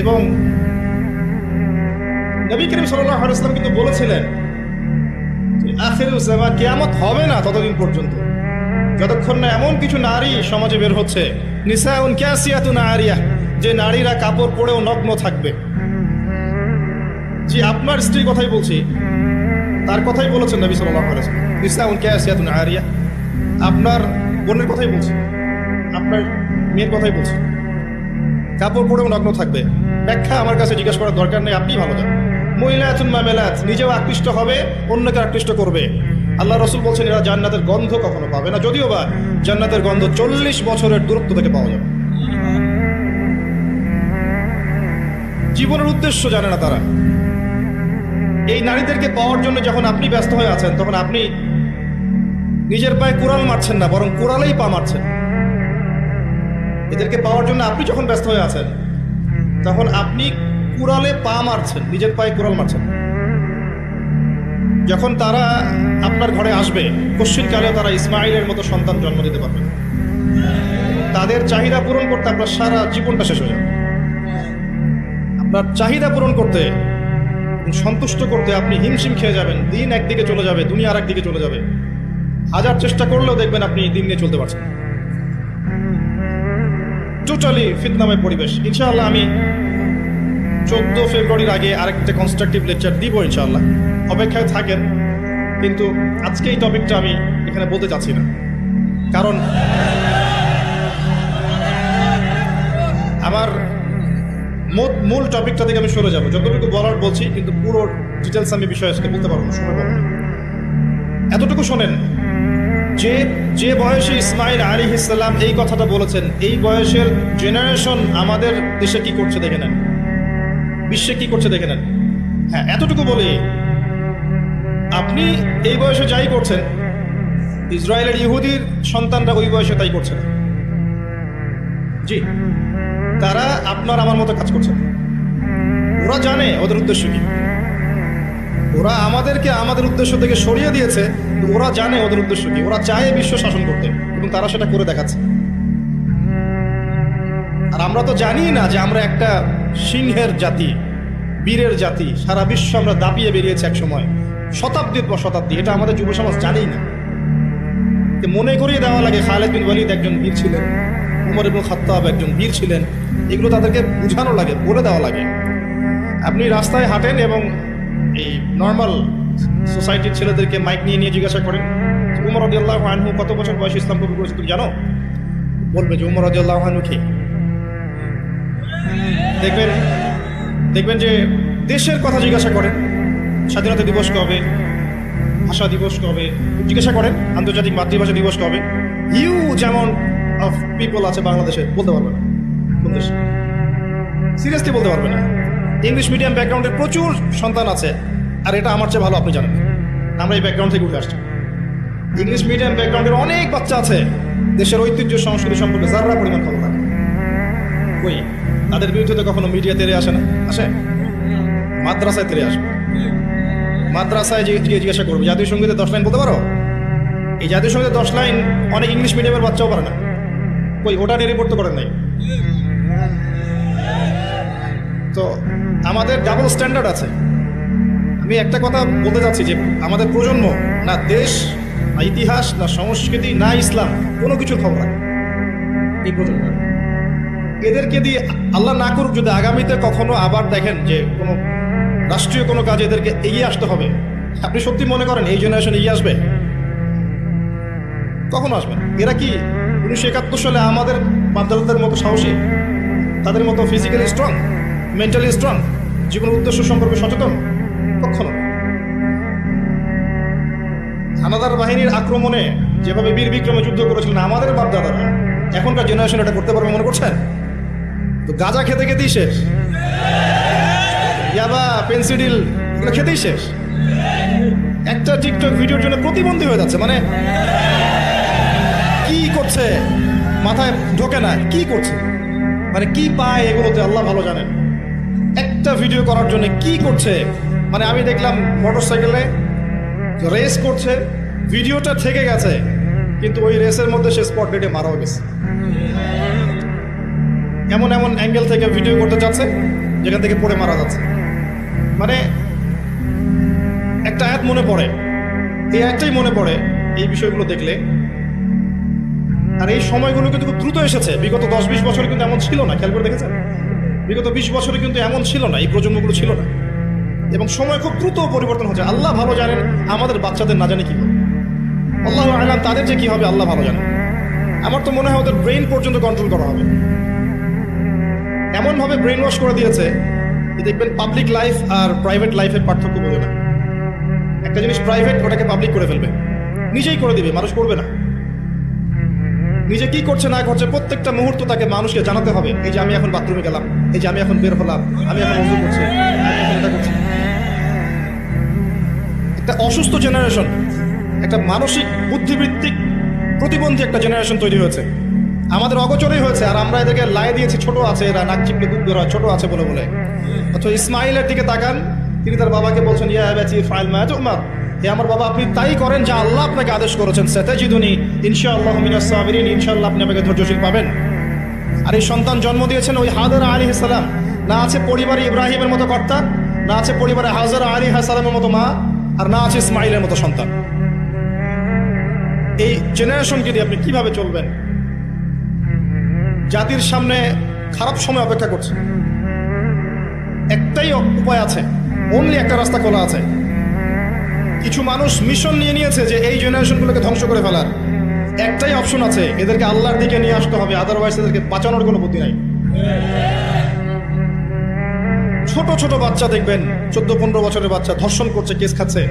এবং নবী করিম সাল্লাল্লাহু আলাইহি ওয়াসাল্লাম কিন্তু বলেছিলেন আখিরুজ জামান, কিয়ামত হবে না ততদিন পর্যন্ত যতক্ষণ না এমন কিছু নারী সমাজে বের হচ্ছে, নিসাউন কাসিয়াতুন আরিয়াহ, যে নারীরা কাপড় পরেও নগ্ন থাকবে। জি, আপনার স্ত্রীর কথাই বলছি, তার কথাই বলেছেন নবী সাল্লাল্লাহু আলাইহি ওয়াসাল্লাম, নিসাউন কাসিয়াতুন আরিয়াহ। আপনার বোনের কথাই বলছি, আপনার মেয়ের কথাই বলছি, কাপড় পরেও নগ্ন থাকবে। ব্যাখ্যা আমার কাছে জিজ্ঞেস করার দরকার নেই, আপনি ভালো জানেন। মুইলাতুন মামেলাত, নিজেও আকৃষ্ট হবে, অন্যকে আকৃষ্ট করবে। আল্লাহ রাসূল বলছেন এরা জান্নাতের গন্ধ কখনো পাবে না, যদিও বা জান্নাতের গন্ধ 40 বছরের দূরত্ব থেকে পাওয়া যাবে। জীবনের উদ্দেশ্য জানে না তারা। এই নারীদেরকে পাওয়ার জন্য যখন আপনি ব্যস্ত হয়ে আছেন, তখন আপনি নিজের পায়ে কুড়াল মারছেন না, বরং কুড়ালেই পা মারছেন। এদেরকে পাওয়ার জন্য আপনি যখন ব্যস্ত হয়ে আছেন, তখন আপনি কুড়ালে পা মারছেন, নিজের পায়ে কুড়াল মারছেন। যখন তারা আপনার ঘরে আসবে, কশ্চিনকালেও তারা ইসমাইলের মতো সন্তান জন্ম দিতে পারবে। তাদের চাহিদা পূরণ করতে আপনার সারা জীবনটা শেষ হয়ে যাবে। আপনার চাহিদা পূরণ করতে, সন্তুষ্ট করতে আপনি হিমশিম খেয়ে যাবেন। দিন একদিকে চলে যাবে, দুনিয়া আর একদিকে চলে যাবে। হাজার চেষ্টা করলেও দেখবেন আপনি দিন নিয়ে চলতে পারছেন। টোটালি ফিতনাময় পরিবেশ। ইনশাআল্লাহ আমি 14 ফেব্রুয়ারির আগে আরেকটা কনস্ট্রাকটিভ লেকচার দিব ইনশাআল্লাহ, অপেক্ষায় থাকেন। কিন্তু আজকে এই টপিকটা আমি এখানে বলতে চাচ্ছি না, কারণ আমার মূল টপিকটা থেকে আমি সরে যাব। যতটুকু বলার বলছি, কিন্তু পুরো ডিটেলস আমি বিষয় আজকে বলতে পারবো না, সময় পাবো না। এতটুকু শোনেন, যে বয়সে ইসমাইল আলাইহিস সালাম এই কথাটা বলেছেন, এই বয়সের জেনারেশন আমাদের দেশে কি করছে দেখে নেন, বিশ্বে কি করছে দেখে নেন। হ্যাঁ, এতটুকু বলি, আপনি এই বয়সে যাই করছেন, ইসরায়েলের ইহুদির সন্তানরা ওই বয়সে তাই করছে না। জি, তারা আপনার আমার মতো কাজ করছে। ওরা জানে ওদের উদ্দেশ্য কি। ওরা আমাদেরকে আমাদের উদ্দেশ্য থেকে সরিয়ে দিয়েছে, ওরা জানে ওদের উদ্দেশ্য কি। ওরা চায় বিশ্ব শাসন করতে, এবং তারা সেটা করে দেখাচ্ছে। আর আমরা তো জানি না যে আমরা একটা সিংহের জাতি, বীরের জাতি। সারা বিশ্ব আমরা দাপিয়ে বেরিয়েছি এক সময়, শতাব্দীর পর শতাব্দী। এটা আমাদের যুব সমাজ জানেই না। মনে করিয়ে দেওয়া লাগে খালিদ বিন ওয়ালিদ একজন বীর ছিলেন, উমর ইবনে খাত্তাব একজন বীর ছিলেন। এগুলো তাদেরকে বোঝানো লাগে, বলে দেওয়া লাগে। আপনি রাস্তায় হাঁটেন এবং এই নর্মাল সোসাইটির ছেলেদেরকে মাইক নিয়ে নিয়ে জিজ্ঞাসা করেন উমর রাদিয়াল্লাহু আনহু কত বছর বয়সে ইসলাম কবুল করেছে তুমি জানো? বলবে যে উমর রাদিয়াল্লাহু আনহু কে। দেখবেন যে দেশের কথা জিজ্ঞাসা করেন, স্বাধীনতা দিবস কবে, ভাষা দিবস কবে, জিজ্ঞাসা করেন আন্তর্জাতিক মাতৃভাষা দিবস কবে, হিউজ অ্যামাউন্ট অফ পিপল আছে বাংলাদেশে, বলতে পারবে না কোন দেশে, সিরিয়াসলি বলতে পারবে না। ইংলিশ মিডিয়াম ব্যাকগ্রাউন্ডের প্রচুর সন্তান আছে, আর এটা আমার চেয়ে ভালো আপনি জানেন, আমরা এই ব্যাকগ্রাউন্ড থেকে উঠে আসছি। ইংলিশ মিডিয়াম ব্যাকগ্রাউন্ডের অনেক বাচ্চা আছে, দেশের ঐতিহ্য সংস্কৃতি সম্পর্কে যারা পরিমাণ খবর থাকে। কই, তাদের বিরুদ্ধে তো কখনো মিডিয়া তেরে আসে না, আসে মাদ্রাসায় তেরে আসবে। মাদ্রাসায় গিয়ে জিজ্ঞাসা করবো জাতীয় সঙ্গীতে 10 লাইন বলতে পারো? এই জাতীয় সঙ্গীতে 10 লাইন অনেক ইংলিশ মিডিয়ামের বাচ্চাও পারে না। কই, ওটা নিয়ে রিপোর্ট তো করেন নাই। তো আমাদের ডাবল স্ট্যান্ডার্ড আছে। আমি একটা কথা বলতে চাচ্ছি যে আমাদের প্রজন্ম না দেশ, না ইতিহাস, না সংস্কৃতি, না ইসলাম, কোনো কিছুর খবর রাখে না। এই প্রজন্ম এদেরকে দিয়ে আল্লাহ না করুক যদি আগামীতে কখনো আবার দেখেন যে কোনো রাষ্ট্রীয় কোনো কাজে এদেরকে এগিয়ে আসতে হবে, আপনি সত্যি মনে করেন এই জেনারেশন এগিয়ে আসবে? কখনো আসবে না। এরা কি 1971 সালে আমাদের বাপদাদাদের মতো সাহসী, তাদের মতো ফিজিক্যালি স্ট্রং, মেন্টালি স্ট্রং, জীবনের উদ্দেশ্য সম্পর্কে সচেতন? কখনো। হানাদার বাহিনীর আক্রমণে যেভাবে বীর বিক্রমে যুদ্ধ করেছিলেন আমাদের বাপদাদারা, এখনকার জেনারেশন এটা করতে পারবে মনে করছেন? তো গাঁজা খেতে খেতেই শেষ, ইয়াবা, পেন্সিডিল এগুলো খেতেই শেষ। একটা টিকটক ভিডিওর জন্য প্রতিবন্ধী হয়ে যাচ্ছে। মানে কি করছে মাথায় ঢোকে না, কি করছে, মানে কি পায় এগুলোতে আল্লাহ ভালো জানেন। একটা ভিডিও করার জন্য কি করছে, মানে আমি দেখলাম মোটরসাইকেলে রেস করছে, ভিডিওটা থেকে গেছে, কিন্তু ওই রেসের মধ্যে সে স্পট ডেটে মারাও গেছে। এমন এমন অ্যাঙ্গেল থেকে ভিডিও করতে যাচ্ছে যেখান থেকে পড়ে মারা যাচ্ছে। মানে একটা আয়াত মনে পড়ে, এই একটাই মনে পড়ে এই বিষয়গুলো দেখলে। আর এই সময়গুলো কিন্তু খুব দ্রুত এসেছে। বিগত 10-20 বছরে কিন্তু এমন ছিল না, খেয়াল করে দেখেছেন? বিগত 20 বছরে কিন্তু এমন ছিল না, এই প্রজন্মগুলো ছিল না। এবং সময় খুব দ্রুত পরিবর্তন হচ্ছে। আল্লাহ ভালো জানেন আমাদের বাচ্চাদের না জানে কি হবে, আল্লাহ আলাম তাদের যে কি হবে আল্লাহ ভালো জানেন। আমার তো মনে হয় ওদের ব্রেন পর্যন্ত কন্ট্রোল করা হবে। এমনভাবে ব্রেন ওয়াশ করে দিয়েছে যে দেখবেন পাবলিক লাইফ আর প্রাইভেট লাইফের পার্থক্য বোঝে না। একটা জিনিস প্রাইভেট, ওটাকে পাবলিক করে ফেলবে, নিজেই করে দিবে, মানুষ করবে না। নিজে কি করছে না করছে প্রত্যেকটা মুহূর্ত তাকে মানুষকে জানাতে হবে। এই যে আমি এখন বাথরুমে গেলাম, এই যে আমি এখন বের হলাম, আমি এখন ওযু করছি, আমি এখন এটা করছি। একটা অসুস্থ জেনারেশন, একটা মানসিক বুদ্ধিবৃত্তিক প্রতিবন্ধী একটা জেনারেশন তৈরি হয়েছে, আমাদের অগোচরেই হয়েছে। আর আমরা এদেরকে লাই দিয়েছি ছোট আছে, এরা নাক চিপলে দুধ বের হয়, ছোট আছে বলে বলে। অথচ ইসমাইলের দিকে তাকান, তিনি তার বাবাকে বলছেন ইয়া আবাতি ফাইল মা তুমার, হে আমার বাবা আপনি তাই করেন যা আল্লাহ আপনাকে আদেশ করেছেন। সাতাজিদুনি ইনশাআল্লাহ মিনাস সাবিরিন, ইনশাআল্লাহ আপনি আমাকে ধৈর্যশীল পাবেন। আর এই সন্তান জন্ম দিয়েছেন ওই হাজারা আলাইহিস সালাম। না আছে পরিবারে ইব্রাহিমের মতো কর্তা, না আছে পরিবারে হাজারা আলাইহিস সালামের মতো মা, আর না আছে ইসমাইলের মতো সন্তান। এই জেনারেশনকে দিয়ে আপনি কিভাবে চলবেন? জাতির সামনে খারাপ সময় অপেক্ষা করছে। একটাই উপায় আছে, অনলি একটা রাস্তা খোলা আছে। কিছু মানুষ মিশন নিয়ে নিয়েছে যে এই জেনারেশনগুলোকে ধ্বংস করে ফেলার। একটাই অপশন আছে, এদেরকে আল্লাহর দিকে নিয়ে আসতে হবে, আদারওয়াইজ এদেরকে বাঁচানোর কোনো বুদ্ধি নাই। ছোট ছোট বাচ্চা দেখবেন 14-15 বছরের বাচ্চা ধর্ষণ করছে, কেস খাচ্ছে,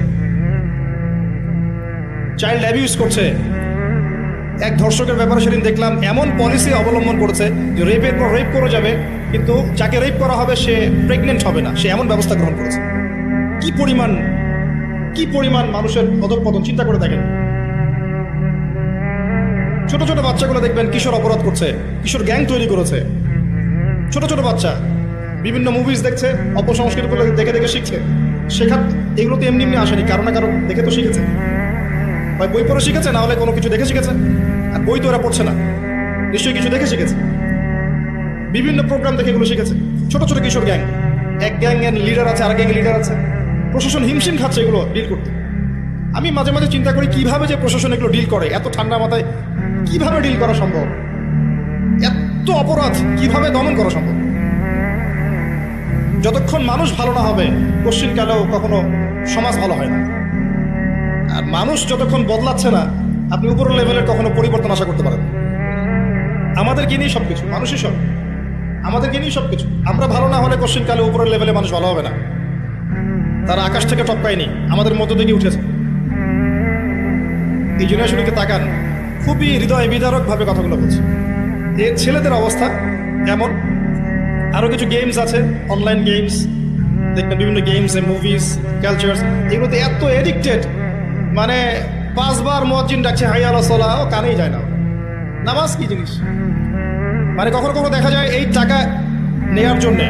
চাইল্ড অ্যাবিউজ করছে। এক ধর্ষকের ব্যাপারে সেদিন দেখলাম এমন পলিসি অবলম্বন করেছে যে রেপের পর রেপ করে যাবে, কিন্তু যাকে রেপ করা হবে সে প্রেগনেন্ট হবে না, সে এমন ব্যবস্থা গ্রহণ করেছে। কি পরিমাণ মানুষের অধঃপতন চিন্তা করে দেখেন। ছোট ছোট বাচ্চাগুলো দেখবেন কিশোর অপরাধ করছে, কিশোর গ্যাং তৈরি করেছে। ছোট ছোট বাচ্চা বিভিন্ন মুভিজ দেখছে, অপসংস্কৃতিগুলো দেখে দেখে শিখছে। শেখার এগুলো তো এমনি এমনি আসেনি, কারো না কারো দেখে তো শিখেছে। হয় বই পড়ে শিখেছে, না হলে কোনো কিছু দেখে শিখেছে। আর বই তো ওরা পড়ছে না, নিশ্চয়ই কিছু দেখে শিখেছে। বিভিন্ন প্রোগ্রাম দেখে এগুলো শিখেছে। ছোট ছোট কিশোর গ্যাং, এক গ্যাংয়ের লিডার আছে, আর গ্যাংয়ের লিডার আছে। প্রশাসন হিমশিম খাচ্ছে এগুলো ডিল করতে। আমি মাঝে মাঝে চিন্তা করি কিভাবে যে প্রশাসন এগুলো ডিল করে, এত ঠান্ডা মাথায় কিভাবে ডিল করা সম্ভব? এত অপরাধ কিভাবে দমন করা সম্ভব? যতক্ষণ মানুষ ভালো না হবে পশ্চিমকালেও কখনো সমাজ ভালো হয় না। আর মানুষ যতক্ষণ বদলাচ্ছে না, আপনি উপরের লেভেলের কখনো পরিবর্তন আশা করতে পারেন। আমাদেরকে নিয়ে সবকিছু, মানুষই সব, আমাদেরকে নিয়ে সবকিছু। আমরা ভালো না হলে পশ্চিমকালে উপরের লেভেলে মানুষ ভালো হবে না। তারা আকাশ থেকে টপকায়নি, আমাদের মধ্য থেকে উঠেছে। এই জেনারেশনকে তাকান, খুবই হৃদয় বিদারক ভাবে কথাগুলো বলছে। এর ছেলেদের অবস্থা এমন। আরো কিছু গেমস আছে, অনলাইন গেমস দেখবেন, বিভিন্ন গেমস, মুভিজ, কালচার্স, এগুলোতে এত এডিক্টেড, মানে 5 বার মুয়াজ্জিন ডাকছে হাইয়া আলাস সালাহ, ও কানেই যায় না। নামাজ কি জিনিস? মানে কখনো কখনো দেখা যায় এই টাকা নেয়ার জন্যে,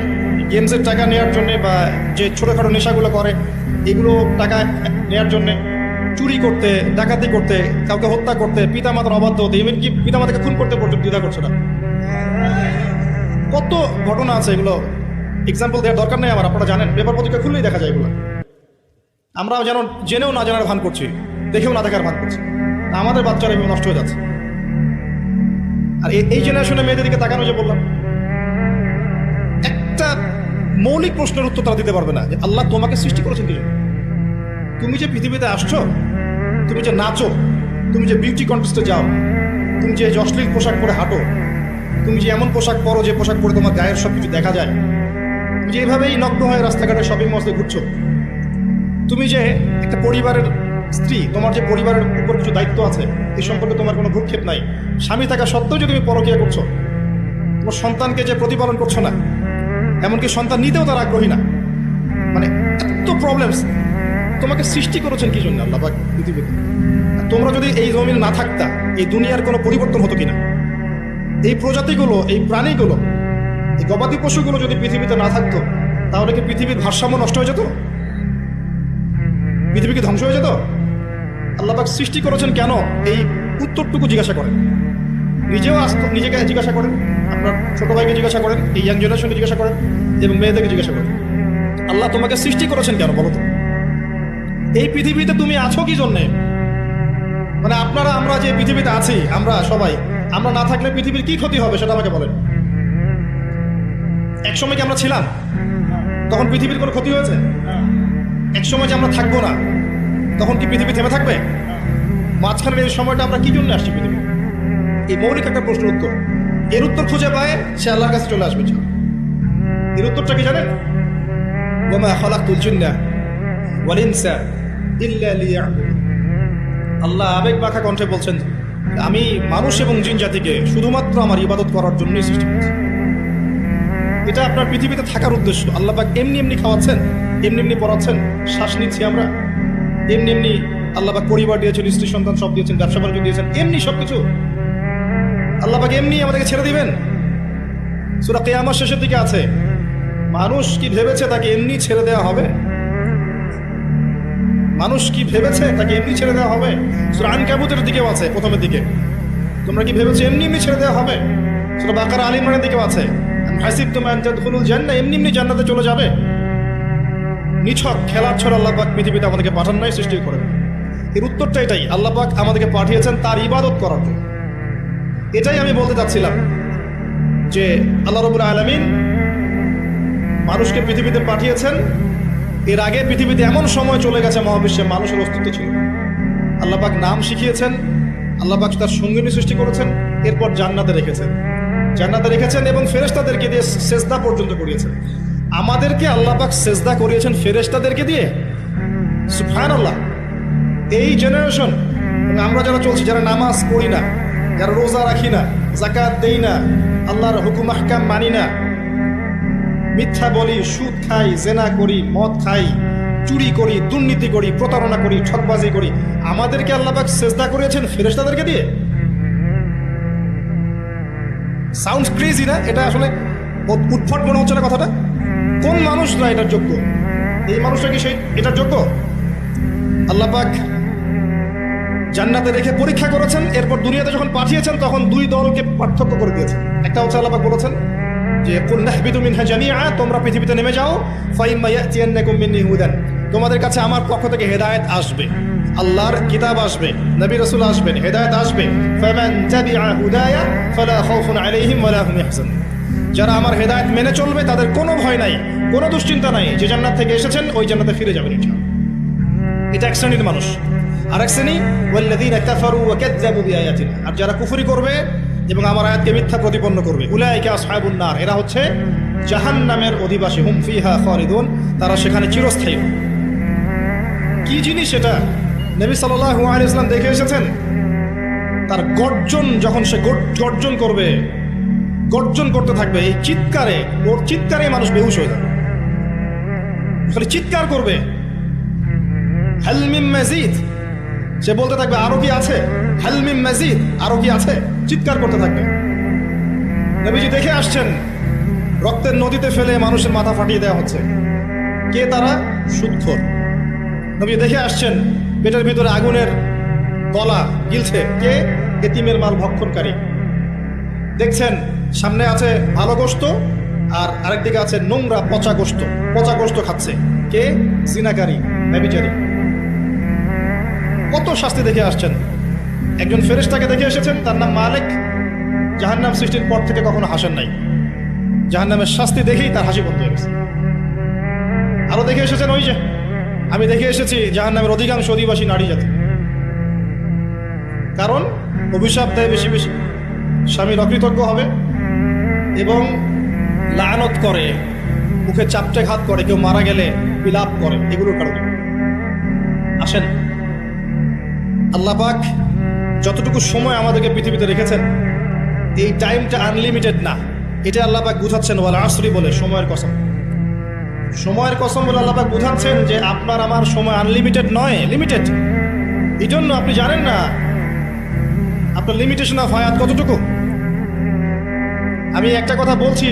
গেমসের টাকা নেয়ার জন্যে, বা যে ছোটোখাটো নেশাগুলো করে এগুলো টাকা নেয়ার জন্যে চুরি করতে, ডাকাতি করতে, কাউকে হত্যা করতে, পিতামাতার অবাধ্য হতে, ইভেন কি পিতামাতাকে খুন করতে পর্যন্ত দ্বিধা করছে না। কত ঘটনা আছে, এগুলো এক্সাম্পল দেওয়ার দরকার নেই আমার, আপনারা জানেন, পেপার পত্রিকা খুললেই দেখা যায় এগুলো। আমরা যেন জেনেও না জানার ভান করছি, দেখেও না দেখার ভান করছি, আমাদের বাচ্চারা এভাবে নষ্ট হয়ে যাচ্ছে। আর এই জেনারেশনে মেয়েদের দিকে তাকানো, যে বললাম, একটা মৌলিক প্রশ্নের উত্তর তারা দিতে পারবে না যে আল্লাহ তোমাকে সৃষ্টি করেছেন কি জন্য? তুমি যে পৃথিবীতে আসছো, তুমি যে নাচো, তুমি যে বিউটি কন্টেস্টে যাও, তুমি যে অশ্লীল পোশাক পরে হাঁটো, তুমি যে এমন পোশাক পরো যে পোশাক পরে তোমার গায়ের সব কিছু দেখা যায়, তুমি যে এইভাবেই নগ্ন হয়ে রাস্তাঘাটে শপিং মলে ঘুরছো, তুমি যে একটা পরিবারের স্ত্রী, তোমার যে পরিবারের উপর কিছু দায়িত্ব আছে, এই সম্পর্কে তোমার কোনো ভ্রুক্ষেপ নাই, স্বামী থাকা সত্ত্বেও যে তুমি পরকীয়া করছো, তোমার সন্তানকে যে প্রতিপালন করছো না, এমনকি সন্তান নিতেও তার আগ্রহী না, মানে এত প্রবলেমস। তোমাকে সৃষ্টি করেছেন কি জন্য আল্লাহ পাক পৃথিবীতে? তোমরা যদি এই জমিন না থাকতা, এই দুনিয়ার কোনো পরিবর্তন হতো কিনা? এই প্রজাতিগুলো, এই প্রাণীগুলো, এই গবাদি পশুগুলো যদি পৃথিবীতে না থাকতো, তাহলে কি পৃথিবীর ভারসাম্য নষ্ট হয়ে যেত? পৃথিবী কি ধ্বংস হয়ে যেত? আল্লাহ পাক সৃষ্টি করেছেন কেন, এই উত্তরটুকু জিজ্ঞাসা করেন, নিজেও নিজেকে জিজ্ঞাসা করেন, আপনার ছোট ভাইকে জিজ্ঞাসা করেন, এই ইয়াং জেনারেশনকে জিজ্ঞাসা করেন, এবং মেয়েদেরকে জিজ্ঞাসা করেন, আল্লাহ তোমাকে সৃষ্টি করেছেন কেন বলো তো? এই পৃথিবীতে তুমি আছো কি জন্যে? মানে আপনারা, আমরা যে পৃথিবীতে আছি, আমরা সবাই, আমরা না থাকলে পৃথিবীর কি ক্ষতি হবে সেটা আমাকে বলেন। এক সময় কি আমরা ছিলাম, তখন পৃথিবীর কোনো ক্ষতি হয়েছে? এক সময় যে আমরা থাকবো না, তখন কি পৃথিবী থেমে থাকবে? মাঝখানের এই সময়টা আমরা কি জন্য আসছি পৃথিবী? এই মৌলিক একটা প্রশ্নের উত্তর, এর উত্তর খুঁজে পায় সে আল্লাহর কাছে চলে আসবে। এর উত্তরটা কি জানেন? ওয়ামা খালাকতুল জিন্না ওয়াল ইনসা ইল্লা লিয়াবুদুন। আল্লাহ আবেগ মাখা কণ্ঠে বলছেন, আমি মানুষ এবং জিন জাতিকে শুধুমাত্র আমার ইবাদত করার জন্যই সৃষ্টি করেছি। এটা আপনার পৃথিবীতে থাকার উদ্দেশ্য। আল্লাহ পাক এমনি এমনি খাওয়াচ্ছেন, এমনি এমনি পড়াচ্ছেন, শ্বাস নিচ্ছি আমরা, এমনি এমনি আল্লাহ পাক পরিবার দিয়েছেন, স্ত্রী সন্তান সব দিয়েছেন, ব্যবসা বাণিজ্য দিয়েছেন, এমনি সবকিছু আল্লাহ পাক এমনি আমাদেরকে ছেড়ে দিবেন? সূরা কিয়ামত শেষের দিকে আছে, মানুষ কি ভেবেছে তাকে এমনি ছেড়ে দেওয়া হবে? মানুষ কি ভেবেছে তাকে এমনি ছেড়ে দেওয়া হবে? সূরা আনকাবুতের দিকেও আছে, প্রথমের দিকে, তোমরা কি ভেবেছো এমনি এমনি ছেড়ে দেওয়া হবে? সূরা বাকারা আল ইমরানের দিকেও আছে, হাসিবতুম আন তাদখুলুল জান্নাহ, এমনি এমনি জান্নাতে চলে যাবে? নিছক খেলার ছড়া আল্লাহ পাক পৃথিবীতে আমাদেরকে পাঠান নাই, সৃষ্টি করেন। এর উত্তরটা এটাই, আল্লাহ পাক আমাদেরকে পাঠিয়েছেন তার ইবাদত করার জন্য। এটাই আমি বলতে চাচ্ছিলাম, যে আল্লাহ রাব্বুল আলামিন মানুষকে পৃথিবীতে পাঠিয়েছেন। এর আগে পৃথিবীতে এমন সময় চলে গেছে মহাবিশ্বে মানুষের অস্তিত্ব ছিল, আল্লাহ পাক নাম শিখিয়েছেন, আল্লাহ পাক তার সঙ্গিনী সৃষ্টি করেছেন, এরপর জান্নাতে রেখেছেন এবং ফেরেশতাদেরকে দিয়ে সেজদা পর্যন্ত করিয়েছেন। আমাদেরকে আল্লাহ পাক সেজদা করিয়েছেন ফেরেশতাদেরকে দিয়ে। সুবহানাল্লাহ। এই জেনারেশন, আমরা যারা চলছি, যারা নামাজ পড়ি না, যারা রোজা রাখি না, যাকাত দেই না, আল্লাহর হুকুম আহকাম মানি না, মিথ্যা বলি, সুদ খাই, জেনা করি, মদ খাই, চুরি করি, দুর্নীতি করি, প্রতারণা করি, ঠকবাজি করি, আমাদেরকে আল্লাহ পাক সেজদা করিয়েছেন ফেরেশতাদেরকে দিয়ে। সাউন্ডস ক্রেজি না? এটা আসলে উদ্ভট মনে হচ্ছে না কথাটা? কোন মানুষরা এটার যোগ্য? এই মানুষরা কি সেই এটার যোগ্য? আল্লাহ পাক জান্নাতে রেখে পরীক্ষা করেছেন, এরপর দুনিয়াতে যখন পাঠিয়েছেন তখন দুই দলকে পার্থক্য করে দিয়েছেন। একটা হচ্ছে আল্লাহ পাক বলেছেন যে কুল নাহবিতু মিনহা জামিআ, তোমরা পৃথিবীতে নেমে যাও, ফাইম্মা ইয়াতিয়ান্নাকুম মিন্নী হুদান, তোমাদের কাছে আমার পক্ষ থেকে হেদায়েত আসবে, আল্লাহর কিতাব আসবে, নবী রাসূল আসবেন, হেদায়েত আসবে। ফামান তাবিআ হুদায়া ফালা খাউফুন আলাইহিম ওয়ালা হুম ইয়াহজানুন, যারা আমার হেদায়েত মেনে চলবে তাদের কোনো ভয় নাই, কোনো দুশ্চিন্তা নাই, যে জান্নাত থেকে এসেছেন ওই জান্নাতে ফিরে যাবেন ইনশাআল্লাহ। এটা এক শ্রেণীর মানুষ। আর এক শ্রেণী ওয়াল্লাযীনা কাফারু ওয়া কাযযাবু বিআয়াতিনা, আর যারা কুফরি করবে এবং আমার আয়াতকে মিথ্যা প্রতিপন্ন করবে, উলাইকা আসহাবুন নার, এরা হচ্ছে জাহান্নামের অধিবাসী, হুম ফিহা খালিদুন, তারা সেখানে চিরস্থায়ী। কি জিনিস এটা? নবী সাল্লাল্লাহু আলাইহি ওয়াসাল্লাম দেখে এসেছেন। তার গর্জন, যখন সে গর্জন করবে, গর্জন করতে থাকবে, এই চিৎকারে, ওর চিৎকারে মানুষ বেহুশ হয়ে যাবে, খালি চিৎকার করবে, হাল মিন মাজিদ, সে বলতে থাকবে আরো কি আছে, হাল মিন মাজিদ, আরো কি আছে, চিৎকার করতে থাকবে। নবীজি দেখে আসছেন রক্তের নদীতে ফেলে মানুষের মাথা ফাটিয়ে দেওয়া হচ্ছে। কে তারা? সুদখোর। নবী দেখে আসছেন পেটের ভিতরে আগুনের গলা গিলছে। কে? এতিমের মাল ভক্ষণকারী। দেখছেন সামনে আছে ভালো গোশত, আর আরেকদিকে আছে নোংরা পচা গোশত খাচ্ছে। কে? জিনাকারী, ব্যভিচারী। কত শাস্তি দেখে আসছেন। একজন ফেরেশতাকে দেখে এসেছেন, তার নাম মালিক। জাহান্নাম সৃষ্টির পর থেকে কখনো হাসেন নাই। জাহান্নামের শাস্তি দেখেই তার হাসি বন্ধ হয়ে গেছে। আরো দেখে এসেছেন, ওই যে আমি দেখে এসেছি জাহান্নামের অধিকাংশ অধিবাসী নারী জাতি। কারণ অভিশাপ দেয় বেশি বেশি, স্বামীর অকৃতজ্ঞ হবে এবং লানত করে, মুখে চাপটে ঘাত করে, কেউ মারা গেলে বিলাপ করে, এগুলোর কারণে। আসেন, আল্লাহ পাক যতটুকু সময় আমাদেরকে পৃথিবীতে রেখেছেন, এই টাইমটা আনলিমিটেড না। এটা আল্লাহ পাক বুঝাচ্ছেন ওয়াল আসরি বলে, সময়ের কসম। সময়ের কসম বলে আল্লাহ পাক বুঝাচ্ছেন যে আপনার আমার সময় আনলিমিটেড নয়, লিমিটেড। এই জন্য আপনি জানেন না আপনার লিমিটেশন অফ হায়াত কতটুকু। আমি একটা কথা বলছি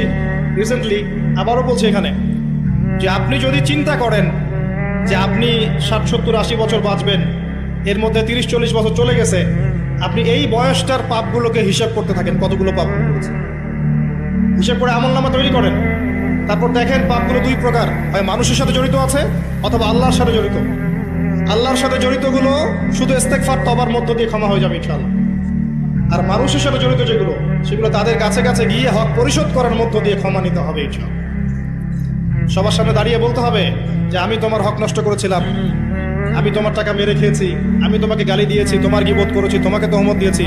রিসেন্টলি, আবারও বলছি এখানে, যে আপনি যদি চিন্তা করেন যে আপনি 60, 70, 80 বছর বাঁচবেন, এর মধ্যে 30, 40 বছর চলে গেছে, আপনি এই বয়সটার পাপগুলোকে হিসাব করতে থাকেন, কতগুলো পাপ করেছে হিসাব করে আমলনামা তৈরি করেন। তারপর দেখেন পাপগুলো দুই প্রকার, হয় মানুষের সাথে জড়িত আছে অথবা আল্লাহর সাথে জড়িত। আল্লাহর সাথে জড়িতগুলো শুধু ইস্তেগফার তওবার মধ্য দিয়ে ক্ষমা হয়ে যাবে ইনশাআল্লাহ। আর মানুষের সাথে জড়িত যেগুলো, সেগুলো তাদের কাছে কাছে গিয়ে হক পরিশোধ করার মধ্য দিয়ে ক্ষমা নিতে হবে ইনশাআল্লাহ। সবার সামনে দাঁড়িয়ে বলতে হবে যে আমি তোমার হক নষ্ট করেছিলাম, আমি তোমার টাকা মেরে খেয়েছি, আমি তোমাকে গালি দিয়েছি, তোমার গীবত করেছি, তোমাকে তহমত দিয়েছি,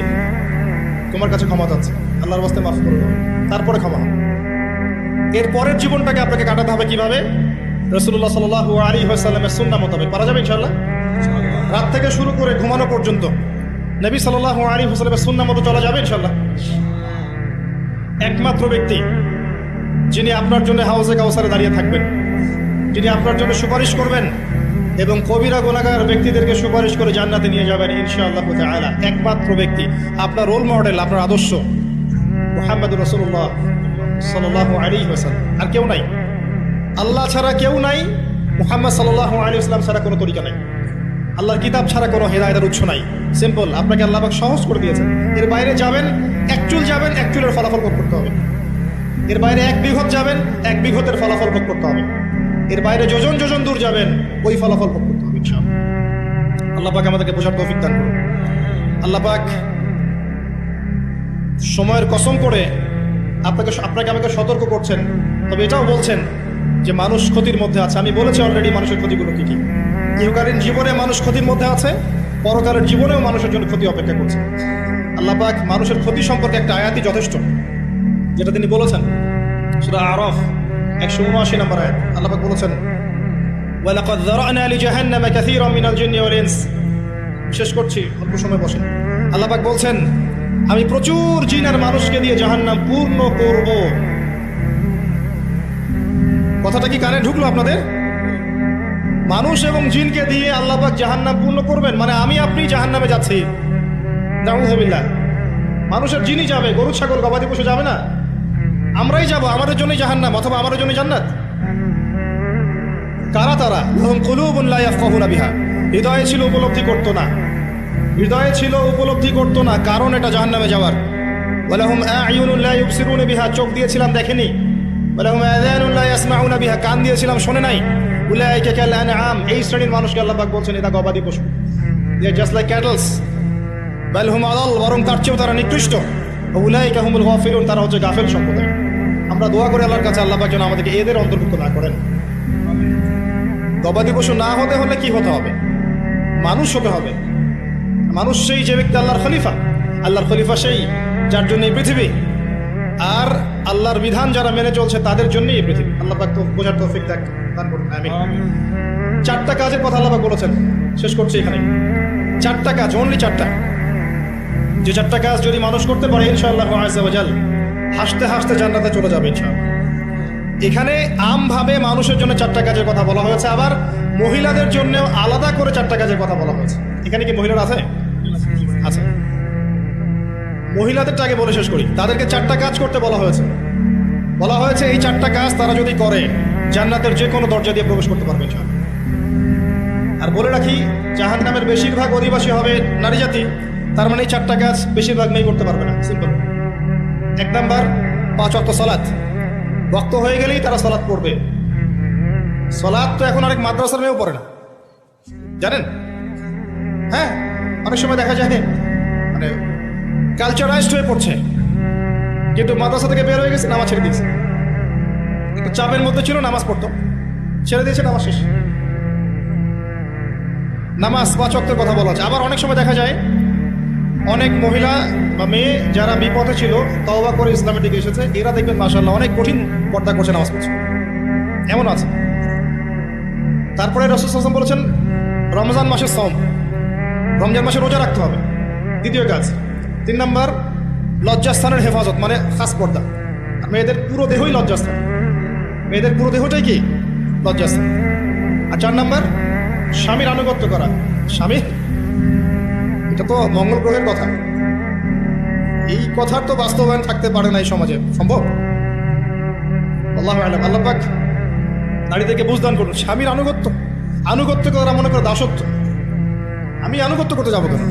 তোমার কাছে ক্ষমা চাচ্ছি, আল্লাহর ওয়াস্তে মাফ করে দাও। তারপরে ক্ষমা হবে। এর পরের জীবনটাকে আপনাকে কাটাতে হবে কিভাবে? রাসূলুল্লাহ সাল্লাল্লাহু আলাইহি ওয়াসাল্লামের সুন্নাহ মোতাবেক। পারা যাবে ইনশাআল্লাহ। রাত থেকে শুরু করে ঘুমানো পর্যন্ত নবী সাল্লাল্লাহু আলাইহি ওয়াসাল্লামের সুন্নাহ মতো চলা যাবে ইনশাআল্লাহ। একমাত্র ব্যক্তি যিনি আপনার জন্য হাউজে কাউসারে দাঁড়িয়ে থাকবেন, যিনি আপনার জন্য সুপারিশ করবেন এবং কবিরা গুনাহগার ব্যক্তিদেরকে সুপারিশ করে জান্নাতে নিয়ে যাবেন ইনশাআল্লাহ তাআলা, একমাত্র ব্যক্তি, আপনার রোল মডেল, আপনার আদর্শ মুহাম্মদুর রাসূলুল্লাহ সাল্লাল্লাহু আলাইহি ওয়াসাল্লাম। আর কেউ নাই, আল্লাহ ছাড়া কেউ নাই, মুহাম্মদ সাল্লাল্লাহু আলাইহি ওয়াসাল্লাম ছাড়া কোনো তরিকা নাই, আল্লাহর কিতাব ছাড়া কোনো হেদায়েতের উৎস নাই। সিম্পল, আপনাকে আল্লাহ পাক সহজ করে দিয়েছেন। এর বাইরে যাবেন, এক চুল যাবেন, এক চুলের ফলাফল ভোগ করতে হবে। এর বাইরে 1 বিঘত যাবেন, 1 বিঘতের ফলাফল ভোগ করতে হবে। এর বাইরে যোজন যোজন দূর যাবেন, ওই ফলাফল ভোগ করতে হবে ইনশাআল্লাহ। আল্লাহ পাক আমাদেরকে বোঝার তৌফিক দান করুন। আল্লাহ পাক সময়ের কসম করে আপনাকে আমাকে সতর্ক করছেন, তবে এটাও বলছেন যে মানুষ ক্ষতির মধ্যে আছে। আমি বলেছি অলরেডি মানুষের ক্ষতিগুলো কি কি। ইহকালীন জীবনে মানুষ ক্ষতির মধ্যে আছে, পরকালের জীবনেও মানুষের জন্য ক্ষতি অপেক্ষা করছে। আল্লাহ পাক মানুষের ক্ষতি সম্পর্কে একটা আয়াতই যথেষ্ট, যেটা তিনি বলেছেন সূরা আরাফ 179 নম্বর আয়াত। আল্লাহ পাক বলেছেন ওয়ালাকাদ যারানা লিজাহান্নামা কাসীরাম মিনাল জিন্নি ওয়াল ইনস। শেষ করছি, অল্প সময় বসেন। আল্লাহ পাক বলছেন আমি প্রচুর জিন আর মানুষকে দিয়ে জাহান্নাম পূর্ণ করব। কথাটা কি কানে ঢুকলো আপনাদের? মানুষ এবং জিনকে দিয়ে আল্লাহ পাক জাহান্নাম পূর্ণ করবেন, মানে আমি আপনি জাহান্নামে যাচ্ছি। নাউযুবিল্লাহ। মানুষের জিনই যাবে, গরু ছাগল গবাদি পশু যাবে না, আমরাই যাব, আমাদের জন্যই জাহান্নাম অথবা আমাদের জন্যই জান্নাত। কারা তারা? লাহুম কুলুবুন লা ইয়াফকাহুনা বিহা। হৃদয়ে ছিল, উপলব্ধি করতো না, হৃদয়ে ছিল, উপলব্ধি করতো না, কারণ এটা জাহান্নামে যাওয়ার। ওয়ালাহুম আ'য়ুনুন লা ইউবসিরুনা বিহা, চোখ দিয়েছিলাম দেখেনি। ওয়ালাহুম আযানুন লা ইয়াসমাউনা বিহা, কান দিয়েছিলাম শোনে নাই। উলাইকা কাল আনআম, এই শ্রেণীর মানুষকে আল্লাহ পাক বলছেন এটা গবাদি পশু। দে আর জাস্ট লাইক ক্যাটলস, বাল হুম আদাল, বরং তার চেয়েও তারা নিকৃষ্ট। উলাইকা হুমুল গাফিলুন, তারা হচ্ছে গাফেল সম্প্রদায়। আমরা দোয়া করি আল্লাহর কাছে আল্লাহ পাক যেন আমাদেরকে এদের অন্তর্ভুক্ত না করেন। গবাদি পশু না হতে হলে কি হতে হবে? মানুষ হতে হবে। মানুষ সেই যে ব্যক্তি আল্লাহর খলিফা, আল্লাহর খলিফা সেই যার জন্য এই পৃথিবী, আর আল্লাহর বিধান যারা মেনে চলছে তাদের জন্যই এই পৃথিবী। আল্লাহ পাক তো বোঝার তৌফিক দান করুন, আমিন। 4টা কাজের কথা আল্লাহ পাক বলেছেন, শেষ করছি এখানে। 4টা কাজ, অনলি 4টা, যে 4টা কাজ যদি মানুষ করতে পারে ইনশাআল্লাহ আযজা ওয়া জাল হাসতে হাসতে জান্নাতে চলে যাবে ইনশাআল্লাহ। এখানে আমভাবে মানুষের জন্য 4টা কাজের কথা বলা হয়েছে, আবার মহিলাদের জন্যও আলাদা করে 4টা কাজের কথা বলা হয়েছে। এখানে কি মহিলারা আছে? আছে। মহিলাদেরটা আগে বলে শেষ করি। তাদেরকে 4টা কাজ করতে বলা হয়েছে। বলা হয়েছে এই 4টা কাজ তারা যদি করে জান্নাতের যে কোনো দরজা দিয়ে প্রবেশ করতে পারবে ইনশাআল্লাহ। আর বলে রাখি, জাহান্নামের বেশিরভাগ অধিবাসী হবে নারী জাতি, তার মানে এই 4টা কাজ বেশিরভাগ মেয়ে করতে পারবে না। সিম্পল। 1 নাম্বার 5 ওয়াক্ত সালাত, ওয়াক্ত হয়ে গেলেই তারা সালাত পড়বে। সালাত তো এখন অনেক মাদ্রাসার মেয়েও পড়ে না, জানেন? হ্যাঁ, অনেক সময় দেখা যায় মানে কালচারাইজড হয়ে পড়ছে, কিন্তু মাদ্রাসা থেকে বের হয়ে গেছে, নামাজ ছেড়ে দিয়েছে। একটু চাপের মধ্যে ছিল, নামাজ পড়তো, ছেড়ে দিয়েছে, নামাজ শেষ। নামাজ 5 ওয়াক্তের কথা বলা হচ্ছে। আবার অনেক সময় দেখা যায় অনেক মহিলা বা মেয়ে যারা বিপথে ছিল, তওবা করে ইসলামের দিকে এসেছে, এরা দেখবেন মাশাআল্লাহ অনেক কঠিন পর্দা করছে, নামাজ পড়ছে, এমন আছে। তারপরে রাসূল সাল্লাল্লাহু আলাইহি ওয়াসাল্লাম বলেছেন রমজান মাসের সওম, রমজান মাসে রোজা রাখতে হবে, দ্বিতীয় কাজ। 3 নাম্বার লজ্জাস্থানের হেফাজত, মানে খাস পর্দা। আর মেয়েদের পুরো দেহই লজ্জাস্থান, মেয়েদের পুরো দেহটাই কি লজ্জাস্থান। আর 4 নাম্বার স্বামীর আনুগত্য করা। স্বামী, এটা তো মঙ্গল গ্রহের কথা, এই কথার তো বাস্তবায়ন থাকতে পারে না এই সমাজে, সম্ভব? আল্লাহু আ'লাম। আল্লাহ পাক নারীদেরকে বুঝদান করুন। স্বামীর আনুগত্য করা মনে করে দাসত্ব। আমি আনুগত্য করতে যাবো কেন?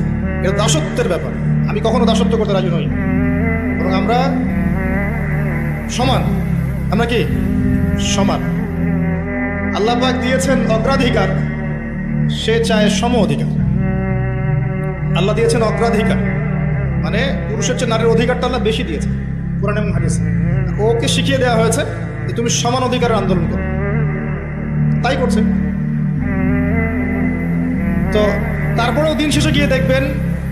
এটা দাসত্বের ব্যাপার। আমি কখনো দাসত্ব করতে রাজি নই, বরং আমরা সমান। আমরা কি সমান? আল্লাহ পাক দিয়েছেন অগ্রাধিকার, সে চায় সম অধিকার। আল্লাহ দিয়েছেন অগ্রাধিকার, মানে পুরুষের চেয়ে নারীর অধিকারটা আল্লাহ বেশি দিয়েছে কোরআন এবং হাদিসে। ওকে শিখিয়ে দেওয়া হয়েছে যে তুমি সমান অধিকারের আন্দোলন করো, তাই করছে। তো তারপরেও দিন শেষে গিয়ে দেখবেন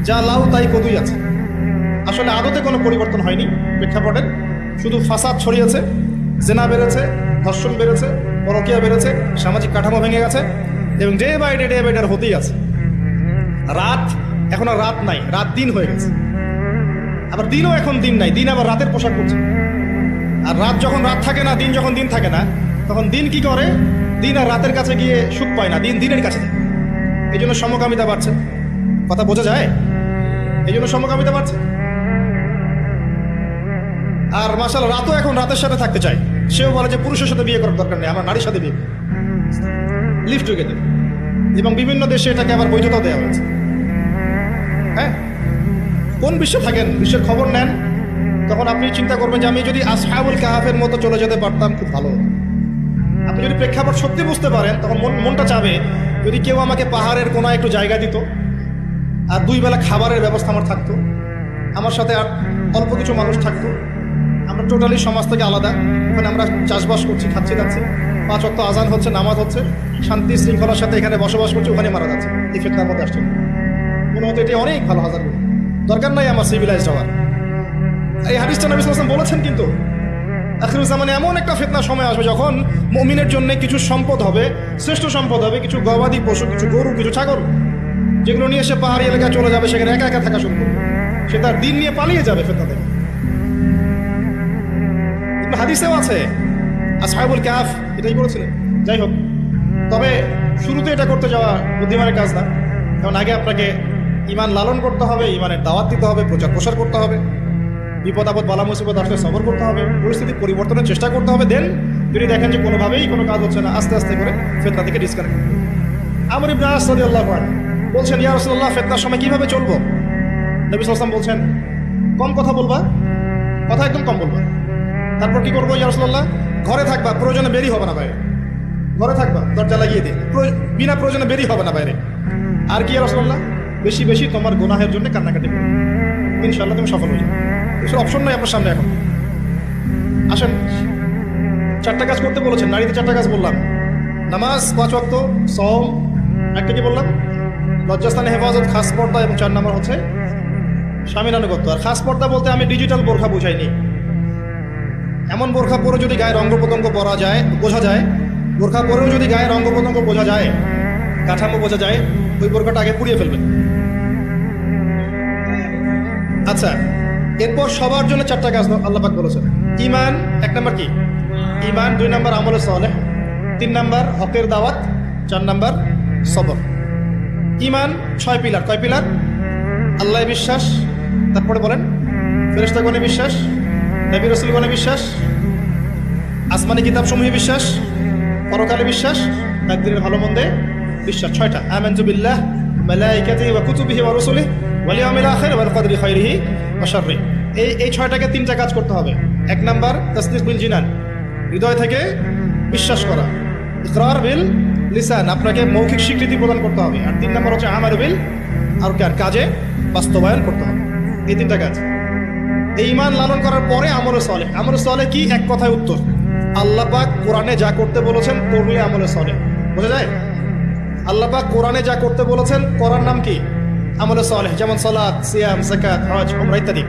যা লাউ তাই কদুই আছে। আসলে আদতে কোনো পরিবর্তন হয়নি প্রেক্ষাপটের, শুধু ফাসাদ ছড়িয়েছে, জেনা বেড়েছে, ধর্ষণ বেড়েছে, পরকীয়া বেড়েছে, সামাজিক কাঠামো ভেঙে গেছে, এবং ডে বাই ডে আর হতেই আছে। রাত এখন আর রাত নাই, রাত দিন হয়ে গেছে। আবার দিনও এখন দিন নাই, দিন আবার রাতের পোশাক করছে। আর রাত যখন রাত থাকে না, দিন যখন দিন থাকে না, তখন দিন কি করে? দিন আর রাতের কাছে গিয়ে সুখ পায় না, দিন দিনের কাছে যায়। এই জন্য সমকামিতা বাড়ছে। কথা বোঝা যায়? এই জন্য সমকামিতা বাড়ছে। আর মাশাআল্লাহ রাতও এখন রাতের সাথে থাকতে চায়। সেও বলে যে পুরুষের সাথে বিয়ে করার দরকার নেই, আমার নারীর সাথে বিয়ে লিভ টুগেদার। এবং বিভিন্ন দেশে এটাকে আবার বৈধতাও দেওয়া হয়েছে। হ্যাঁ, কোন বিশ্বে থাকেন, বিশ্বের খবর নেন, তখন আপনি চিন্তা করবেন যে আমি যদি আসহাবুল কাহাফের মতো চলে যেতে পারতাম খুব ভালো হতো। আপনি যদি প্রেক্ষাপট সত্যি বুঝতে পারেন, তখন মনটা চাবে যদি কেউ আমাকে পাহাড়ের কোনো একটু জায়গা দিত, আর 2 বেলা খাবারের ব্যবস্থা আমার থাকতো, আমার সাথে আর অল্প কিছু মানুষ থাকতো, আমরা টোটালি সমাজ থেকে আলাদা, ওখানে আমরা চাষবাস করছি, খাচ্ছি যাচ্ছি, 5 ওয়াক্ত আজান হচ্ছে, নামাজ হচ্ছে, শান্তি শৃঙ্খলার সাথে এখানে বসবাস করছি, ওখানে মারা যাচ্ছে, এই ফিতনার মধ্যে আসছে। মনে হতো এটি অনেক ভালো, হাজার গুণ দরকার নাই আমার সিভিলাইজড হওয়ার। এই হাদিসটা নবী সাল্লাল্লাহু আলাইহি ওয়াসাল্লাম বলেছেন। কিন্তু আখিরুজ্জামানে এমন একটা ফিতনার সময় আসবে যখন মুমিনের জন্য কিছু সম্পদ হবে, শ্রেষ্ঠ সম্পদ হবে, কিছু গবাদি পশু, কিছু গরু, কিছু ছাগল, যেগুলো নিয়ে সে পাহাড়ি এলাকায় চলে যাবে, সেখানে একা একা থাকা শুরু করবে, সে তার দিন নিয়ে পালিয়ে যাবে ফিতনা থেকে। হাদিসেও আছে আসহাবুল কাহফ এটাই করেছিলেন। যাই হোক, তবে শুরুতে এটা করতে যাওয়া বুদ্ধিমানের কাজ না, কারণ আগে আপনাকে ঈমান লালন করতে হবে, ঈমানের দাওয়াত দিতে হবে, প্রচার প্রসার করতে হবে, বিপদ আপদ বালা মুসিবত আসলে সবর করতে হবে, পরিস্থিতি পরিবর্তনের চেষ্টা করতে হবে। দেন যদি দেখেন যে কোনোভাবেই কোনো কাজ হচ্ছে না, আস্তে আস্তে করে ফিতনা থেকে ডিসকানেক্ট। আমর ইবনে আস রাদিয়াল্লাহু আনহু বলছেন, ইয়া রাসূলুল্লাহ, ফিতনার সময় কিভাবে চলবো? নবী সাল্লাল্লাহু আলাইহি ওয়াসাল্লাম বলছেন, কম কথা বলবা, কথা একদম কম বলবা। তারপর কি করবো? ইয়া রাসূলুল্লাহ, ঘরে থাকবা, প্রয়োজনে বেরি হবে না বাইরে, ঘরে থাকবা, দরজা লাগিয়ে দিয়ে, বিনা প্রয়োজনে বেরি হবে না বাইরে। আর কি ইয়া রাসূলুল্লাহ? বেশি বেশি তোমার গুনাহের জন্য কান্নাকাটি করো, ইনশাআল্লাহ তুমি সফল হয়ে যাবে। এসব অপশন নাই আপনার সামনে। এখন আসেন, 4টা কাজ করতে বলেছেন, নারীতে 4টা কাজ বললাম, নামাজ, 5 ওয়াক্ত, সওম, একটা কি বললাম, লজ্জাস্থানে হেফাজত, খাস পর্দা, এবং 4 নম্বর হচ্ছে স্বামীর আনুগত্য। আর খাস পর্দা বলতে আমি ডিজিটাল বোরখা বুঝাইনি। এমন বোরখা পরে যদি গায়ের অঙ্গ প্রত্যঙ্গ বোঝা যায়, বোরখা পরেও যদি গায়ের অঙ্গ প্রত্যঙ্গ বোঝা যায়, কাঠামো বোঝা যায়, ওই বোরখাটা আগে পুড়িয়ে ফেলবেন। আচ্ছা, এরপর সবার জন্য 4টা কাজ আল্লাহ পাক বলেছেন। ঈমান 1 নম্বর কি? ঈমান। 2 নম্বর আমলে সালেহ। 3 নম্বর হকের দাওয়াত। 4 নম্বর সবর। ঈমান 6 পিলার। কয় পিলার? আল্লাহ বিশ্বাস, তারপরে বলেন ফেরেশতাগণে বিশ্বাস, নবী রাসূলগণে বিশ্বাস, আসমানি কিতাব সমূহে বিশ্বাস, পরকালে বিশ্বাস, তাকদীরের ভালো মন্দে বিশ্বাস। 6টা। আমানতু বিল্লাহ মালাইকাতিহি ওয়া কুতুবিহি ওয়া রুসুলিহি ওয়াল ইয়াউমিল আখির ওয়াল কদরি খাইরিহি ওয়া শাররিহি। এই 6টাকে 3টা কাজ করতে হবে। 1 নাম্বার তাসদিক বিল জিনান, হৃদয় থেকে বিশ্বাস করা, ইকরার বিল লিসান, আপনাকে মৌখিক স্বীকৃতি প্রদান করতে হবে, আর 3 নম্বর হচ্ছে আমাল বিল আর কাজে বাস্তবায়ন করতে হবে। এই 3টা কাজ। এই ঈমান লালন করার পরে আমলে সালেহ। আমলে সালেহ কি? এক কথায় উত্তর, আল্লাহ পাক কোরআনে যা করতে বলেছেন করলে আমলে সালেহ। বোঝা যায়? আল্লাহ পাক কোরআনে যা করতে বলেছেন করার নাম কি? আমলে সালেহ। যেমন সালাত, সিয়াম, যাকাত, হজ, উমরা ইত্যাদি।